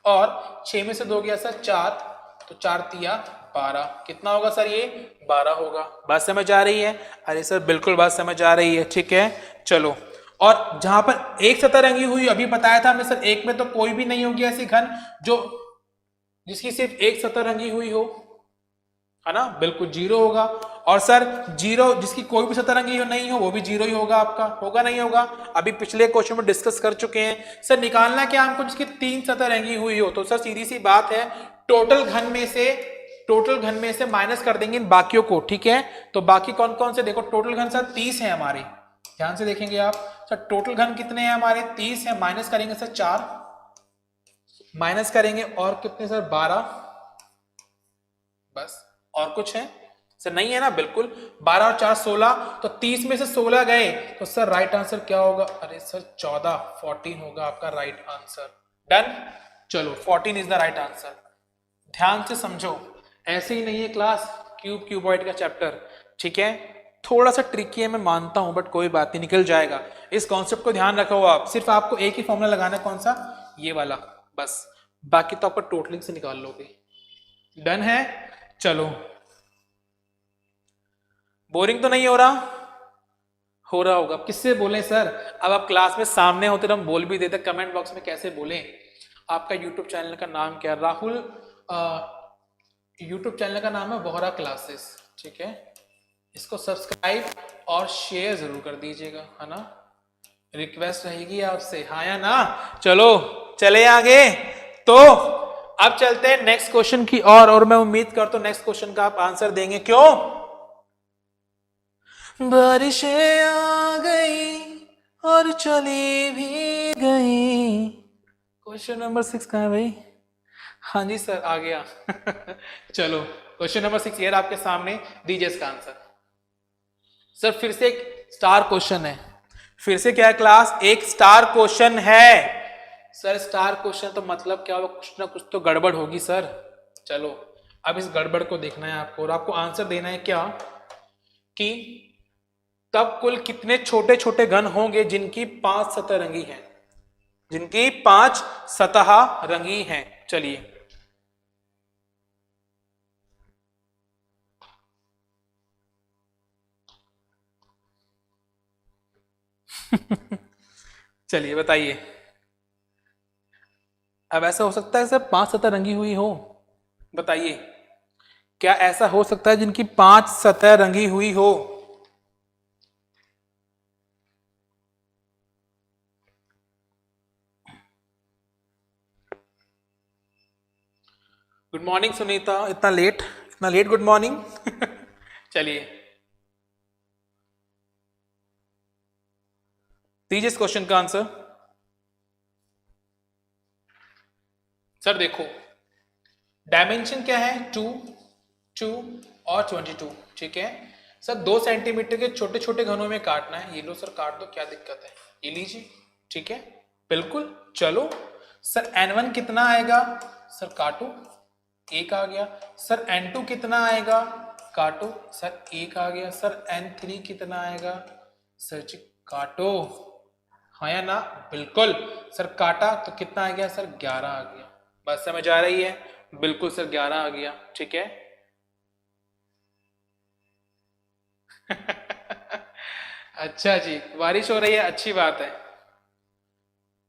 और 6 में से 2 गया सर 4, तो 4 तिया 12, कितना होगा सर, ये 12 होगा। बात समझ आ रही है? अरे सर बिल्कुल बात समझ आ रही है, ठीक है। चलो, और जहां पर एक सतह रंगी हुई अभी बताया था हमने सर, एक में तो कोई भी नहीं होगी ऐसी घन जो जिसकी सिर्फ एक सतह रंगी हुई हो, है ना, बिल्कुल जीरो होगा। और सर जीरो जिसकी कोई भी सतह रंगी हो नहीं हो वो भी जीरो ही होगा आपका, होगा नहीं होगा, अभी पिछले क्वेश्चन में डिस्कस कर चुके हैं। सर निकालना क्या हमको, जिसकी 3 सतह रंगी हुई हो, तो सर सीधी सी बात है, टोटल घन में से माइनस कर देंगे इन बाकियों को, ठीक है। तो बाकी कौन कौन से, देखो टोटल घन सर 30 है हमारे, ध्यान से देखेंगे आप सर, टोटल घन कितने हैं हमारे, 30 है, माइनस करेंगे सर 4, माइनस करेंगे और कितने सर 12, बस। और कुछ है सर, नहीं है ना, बिल्कुल 12 और 4 16, तो 30 में से 16 गए तो सर राइट आंसर क्या होगा, अरे सर 14 होगा आपका राइट आंसर। डन, चलो 14 इज द राइट आंसर। ध्यान से समझो, ऐसे ही नहीं है क्लास क्यूबॉइड का चैप्टर, ठीक है। थोड़ा सा ट्रिकी है मैं मानता हूं, बट कोई बात नहीं, निकल जाएगा। इस कॉन्सेप्ट को ध्यान रखो आप, सिर्फ आपको एक ही फॉर्मूला लगाना है, कौन सा, ये वाला, बस। बाकी तो आपका टोटलिंग से निकाल लोगे। डन है, चलो। बोरिंग तो नहीं हो रहा होगा, किससे बोलें सर, अब आप क्लास में सामने होते तो हम बोल भी देते, कमेंट बॉक्स में कैसे बोलें। आपका यूट्यूब चैनल का नाम क्या है, राहुल, यूट्यूब चैनल का नाम है वोहरा क्लासेस, ठीक है। इसको सब्सक्राइब और शेयर जरूर कर दीजिएगा, है ना, रिक्वेस्ट रहेगी आपसे, हाँ या ना। चलो चले आगे, तो अब चलते हैं नेक्स्ट क्वेश्चन की और मैं उम्मीद करता हूं नेक्स्ट क्वेश्चन का आप आंसर देंगे। क्यों, बारिशें आ गई और चली भी गई। क्वेश्चन नंबर 6 कहाँ है भाई, हाँ जी सर आ गया चलो क्वेश्चन नंबर 6 यार आपके सामने, दीजिए इसका आंसर। सर फिर से एक स्टार क्वेश्चन है, फिर से क्या है क्लास, एक स्टार क्वेश्चन है। सर स्टार क्वेश्चन तो मतलब क्या होगा, कुछ ना कुछ तो गड़बड़ होगी सर। चलो अब इस गड़बड़ को देखना है आपको, और आपको आंसर देना है क्या, कि तब कुल कितने छोटे छोटे घन होंगे जिनकी 5 सतह रंगी हैं, जिनकी 5 सतह रंगी हैं। चलिए चलिए बताइए। अब ऐसा हो सकता है सर 5 सतह रंगी हुई हो, बताइए क्या ऐसा हो सकता है जिनकी 5 सतह रंगी हुई हो। गुड मॉर्निंग सुनीता, इतना लेट गुड मॉर्निंग चलिए दीजिए इस क्वेश्चन का आंसर। सर देखो डायमेंशन क्या है, 2 2 और 22, ठीक है। सर 2 सेंटीमीटर के छोटे छोटे घनों में काटना है, ये लो सर काट दो, क्या दिक्कत है, ये लीजिए, ठीक है, बिल्कुल। चलो सर n1 कितना आएगा, सर काटो, 1 आ गया। सर n2 कितना आएगा, काटो, सर 1 आ गया। सर n3 कितना आएगा, सर जी काटो, हाँ या ना, बिल्कुल। सर काटा तो कितना आ गया, सर 11 आ गया। बात समझ आ रही है, बिल्कुल सर 11 आ गया, ठीक है अच्छा जी, बारिश हो रही है, अच्छी बात है।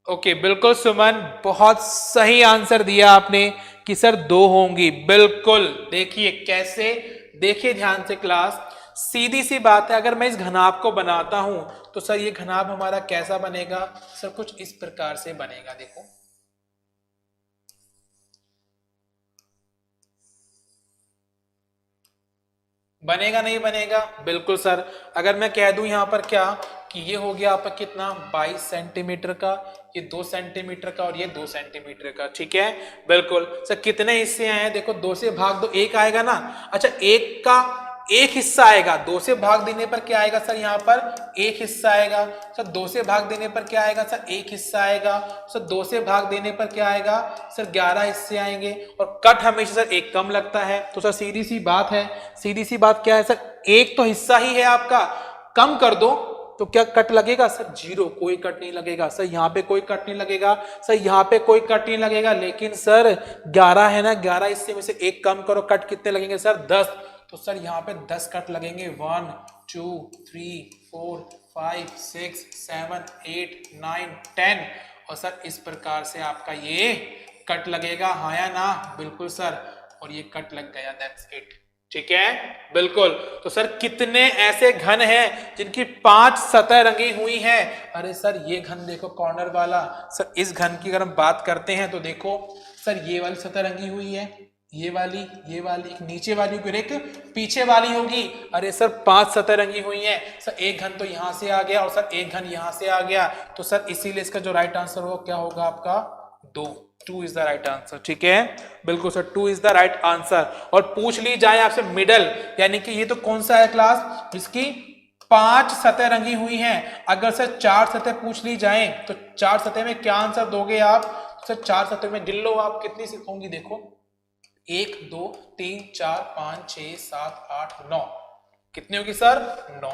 ओके बिल्कुल सुमन, बहुत सही आंसर दिया आपने कि सर 2 होंगी, बिल्कुल। देखिए कैसे, देखिए ध्यान से क्लास, सीधी सी बात है, अगर मैं इस घनाभ को बनाता हूं तो सर ये घनाभ हमारा कैसा बनेगा, सर कुछ इस प्रकार से बनेगा, देखो बनेगा नहीं बनेगा? बिल्कुल सर। अगर मैं कह दूं यहाँ पर क्या कि ये हो गया आपका कितना 22 सेंटीमीटर का, ये 2 सेंटीमीटर का और ये 2 सेंटीमीटर का, ठीक है। बिल्कुल सर। कितने हिस्से आए हैं? देखो 2 से भाग दो, 1 आएगा ना। अच्छा, 1 का 1 हिस्सा आएगा, 2 से भाग देने पर क्या आएगा सर? यहाँ पर 1 हिस्सा आएगा सर। 2 से भाग देने पर क्या आएगा सर? 1 हिस्सा आएगा सर। 2 से भाग देने पर क्या आएगा सर? 11 हिस्से आएंगे। और कट हमेशा सर 1 कम लगता है, तो सर सीधी सी बात है, सीधी सी बात क्या है सर? 1 तो हिस्सा ही है आपका, कम कर दो तो क्या कट लगेगा सर? 0, कोई कट नहीं लगेगा सर। यहाँ पे कोई कट नहीं लगेगा सर, यहाँ पे कोई कट नहीं लगेगा। लेकिन सर 11 है ना, 11 हिस्से में से 1 कम करो, कट कितने लगेंगे सर? 10। तो सर यहाँ पे 10 कट लगेंगे। 1 2 3 4 5 6 7 8 9 10। और सर इस प्रकार से आपका ये कट लगेगा, हाँ या ना? बिल्कुल सर। और ये कट लग गया, दैट्स इट। ठीक है, बिल्कुल। तो सर कितने ऐसे घन हैं जिनकी 5 सतह रंगी हुई है? अरे सर ये घन देखो, कॉर्नर वाला। सर इस घन की अगर हम बात करते हैं तो देखो सर, ये वाली सतह रंगी हुई है, ये वाली, एक नीचे वाली, फिर एक पीछे वाली होगी। अरे सर 5 सतह रंगी हुई है सर। एक घन तो यहां से आ गया और सर एक घन यहां से आ गया। तो सर इसीलिए इसका जो राइट आंसर होगा क्या होगा आपका? 2 इज द राइट आंसर। ठीक है, बिल्कुल sir, 2 is the right answer. और पूछ ली जाए आपसे मिडल, यानी कि ये तो कौन सा है क्लास जिसकी 5 सतह रंगी हुई हैं। अगर सर 4 सतह पूछ ली जाए तो 4 सतह में क्या आंसर दोगे आप? सर 4 सतह में गिन लो आप, कितनी सी होंगी देखो, 1 2 3 4 5 6 7 8 9। कितनी होगी सर? 9।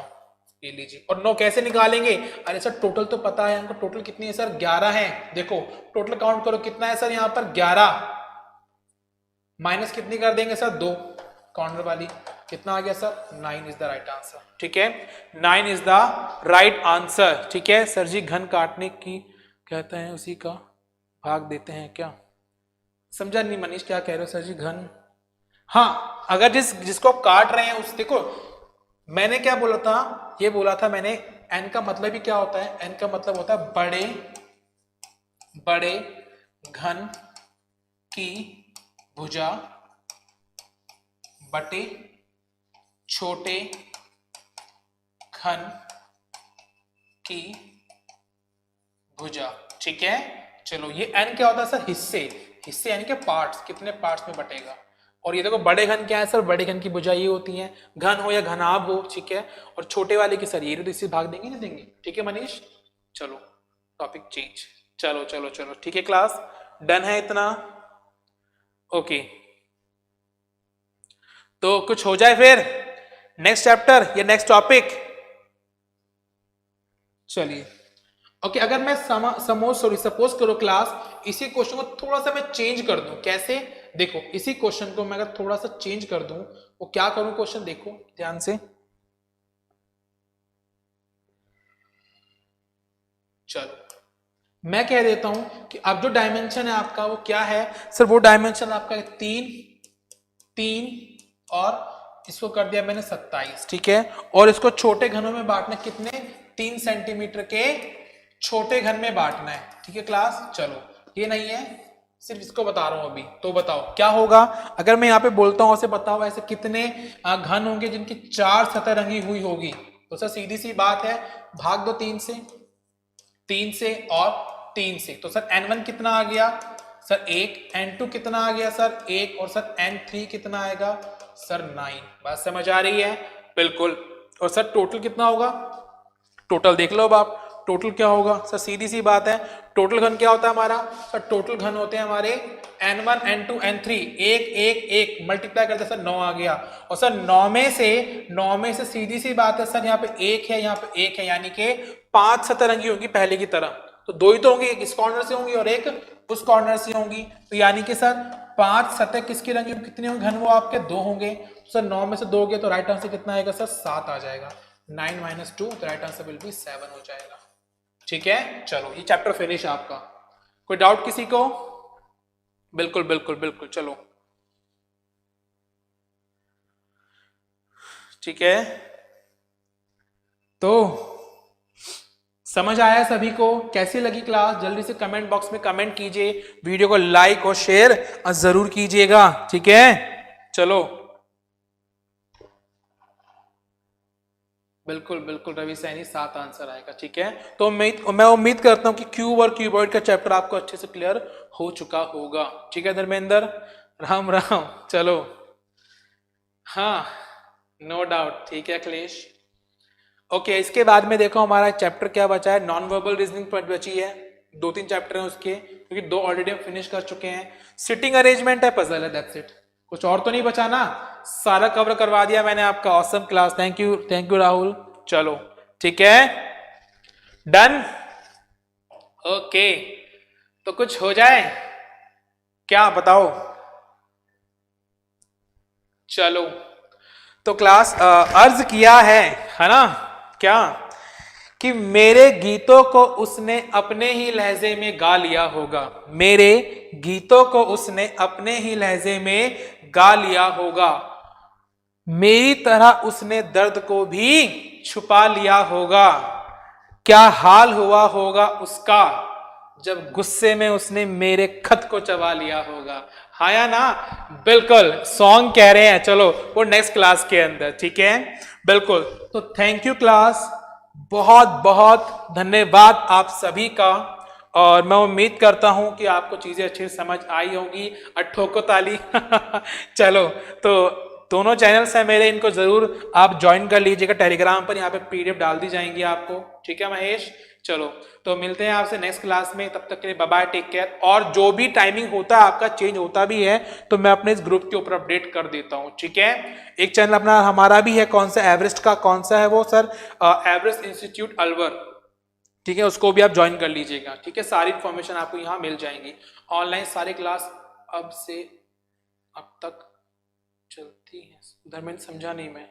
ये लीजिए। और 9 कैसे निकालेंगे? अरे सर टोटल तो पता है हमको, टोटल कितनी है सर? 11 है। देखो टोटल काउंट करो, कितना है सर यहाँ पर? 11 माइनस कितनी कर देंगे सर? 2, कॉर्नर वाली। कितना आ गया sir? 9 is the right answer. ठीक है, 9 इज द राइट आंसर। ठीक है सर जी, घन काटने की कहते हैं उसी का भाग देते हैं क्या? समझा नहीं मनीष, क्या कह रहे हो सर जी? घन, हाँ, अगर जिसको काट रहे हैं उस, देखो मैंने क्या बोला था, ये बोला था मैंने, एन का मतलब ही क्या होता है? एन का मतलब होता है बड़े बड़े घन की भुजा बटे छोटे घन की भुजा। ठीक है, चलो ये एन क्या होता है सर? हिस्से, हिस्से यानी कि पार्ट्स, कितने पार्ट्स में बटेगा। और ये देखो बड़े घन क्या है सर? बड़े घन की भुजा ये होती है, घन हो या घनाभ हो। ठीक है, और छोटे वाले की सर ये तो इससे भाग देंगे, नहीं देंगे। ठीक है मनीष, चलो टॉपिक चेंज। चलो चलो चलो, ठीक है क्लास, डन है इतना? ओके, तो कुछ हो जाए फिर नेक्स्ट चैप्टर या नेक्स्ट टॉपिक। चलिए ओके, अगर मैं सपोज करो क्लास, इसी क्वेश्चन को थोड़ा सा मैं चेंज कर दूं। कैसे? देखो इसी क्वेश्चन को मैं अगर थोड़ा सा चेंज कर दूं, वो क्या करूं? क्वेश्चन देखो ध्यान से। चलो मैं कह देता हूं कि अब जो डायमेंशन है आपका वो क्या है सर? वो डायमेंशन आपका 3 और इसको कर दिया मैंने 27। ठीक है, और इसको छोटे घनों में बांटना, कितने? 3 सेंटीमीटर के छोटे घन में बांटना है। ठीक है क्लास, चलो ये नहीं है, सिर्फ इसको बता रहा हूं अभी। तो बताओ क्या होगा अगर मैं यहाँ पे बोलता हूं ऐसे? बताओ ऐसे कितने घन होंगे जिनकी 4 सतह रंगी हुई होगी? तो सर सीधी सी बात है, भाग दो 3 से, 3 से और 3 से। तो सर n1 कितना आ गया सर? 1। n2 कितना आ गया सर? 1। और सर n3 कितना आएगा सर? 9। बात समझ आ रही है? बिल्कुल। और सर टोटल कितना होगा? टोटल देख लो अब आप, टोटल क्या होगा सर? सीधी सी बात है, टोटल घन क्या होता है हमारा सर? टोटल घन होते हैं हमारे n1 n2 n3, 1 मल्टीप्लाई करते सर 9 आ गया। और सर 9 में से सीधी सी बात है सर, यहाँ पे 1 है, यहाँ पे 1 है, यानी कि 5 सतह रंगी होंगी पहले की तरह। तो 2 ही तो होंगी, एक इस कॉर्नर से होंगी और एक उस कॉर्नर से होंगी। तो यानी कि सर 5 सतह किसकी रंगी होंगी? कितने होंगे घन? वो आपके 2 होंगे। तो सर 9 में से 2 गए तो राइट आंसर कितना आएगा सर? 7 आ जाएगा। 9 - 2, तो राइट आंसर विल बी 7 हो जाएगा। ठीक है, चलो ये चैप्टर फिनिश आपका। कोई डाउट किसी को? बिल्कुल बिल्कुल बिल्कुल, चलो ठीक है। तो समझ आया सभी को? कैसी लगी क्लास? जल्दी से कमेंट बॉक्स में कमेंट कीजिए, वीडियो को लाइक और शेयर जरूर कीजिएगा। ठीक है, चलो बिल्कुल बिल्कुल रवि सैनी 7 आंसर आएगा। ठीक है, तो मैं उम्मीद करता हूं कि क्यूब और क्यूबॉइड का चैप्टर आपको अच्छे से क्लियर हो चुका होगा। ठीक है धर्मेंद्र, राम राम। चलो, हाँ, नो डाउट। ठीक है अखिलेश। ओके, इसके बाद में देखो हमारा चैप्टर क्या बचा है, नॉन वर्बल रीजनिंग पर बची है। 2-3 चैप्टर हैं उसके, क्योंकि 2 ऑलरेडी हम फिनिश कर चुके हैं। सिटिंग अरेंजमेंट है, पजल है, दैट्स इट। कुछ और तो नहीं बचा ना, सारा कवर करवा दिया मैंने आपका। Awesome class, thank you Rahul. चलो ठीक है, डन। ओके, तो कुछ हो जाए क्या, बताओ। चलो, तो क्लास अर्ज किया है ना, क्या कि मेरे गीतों को उसने अपने ही लहजे में गा लिया होगा। मेरे गीतों को उसने अपने ही लहजे में गा लिया होगा। मेरी तरह उसने दर्द को भी छुपा लिया होगा। क्या हाल हुआ होगा उसका जब गुस्से में उसने मेरे खत को चबा लिया होगा। हाँ या ना, बिल्कुल सॉन्ग कह रहे हैं। चलो वो नेक्स्ट क्लास के अंदर। ठीक है, बिल्कुल। तो थैंक यू क्लास, बहुत बहुत धन्यवाद आप सभी का। और मैं उम्मीद करता हूं कि आपको चीजें अच्छे से समझ आई होंगी। ठोको ताली। चलो, तो दोनों चैनल्स हैं मेरे, इनको जरूर आप ज्वाइन कर लीजिएगा टेलीग्राम पर, यहाँ पे पीडीएफ डाल दी जाएंगी आपको। ठीक है महेश, चलो तो मिलते हैं आपसे नेक्स्ट क्लास में। तब तक के लिए बाय बाय, टेक केयर। और जो भी टाइमिंग होता है आपका, चेंज होता भी है तो मैं अपने इस ग्रुप के ऊपर अपडेट कर देता हूं। ठीक है, एक चैनल अपना हमारा भी है, कौन सा, एवरेस्ट का, कौन सा है वो सर, एवरेस्ट इंस्टीट्यूट अलवर। ठीक है, उसको भी आप ज्वाइन कर लीजिएगा। ठीक है, सारी इंफॉर्मेशन आपको यहाँ मिल जाएंगी। ऑनलाइन सारे क्लास अब से अब तक चलती है। धर्मेंद्र समझा नहीं मैं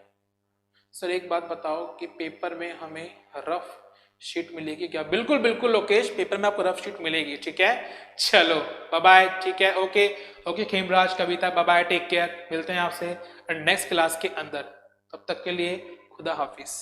सर, एक बात बताओ कि पेपर में हमें रफ शीट मिलेगी क्या? बिल्कुल बिल्कुल लोकेश, पेपर में आपको रफ शीट मिलेगी। ठीक है, चलो बाय बाय। ठीक है, okay okay Khemraj, Kavita, bye bye, take care. मिलते हैं आपसे नेक्स्ट क्लास के अंदर, तब तक के लिए खुदा हाफिज।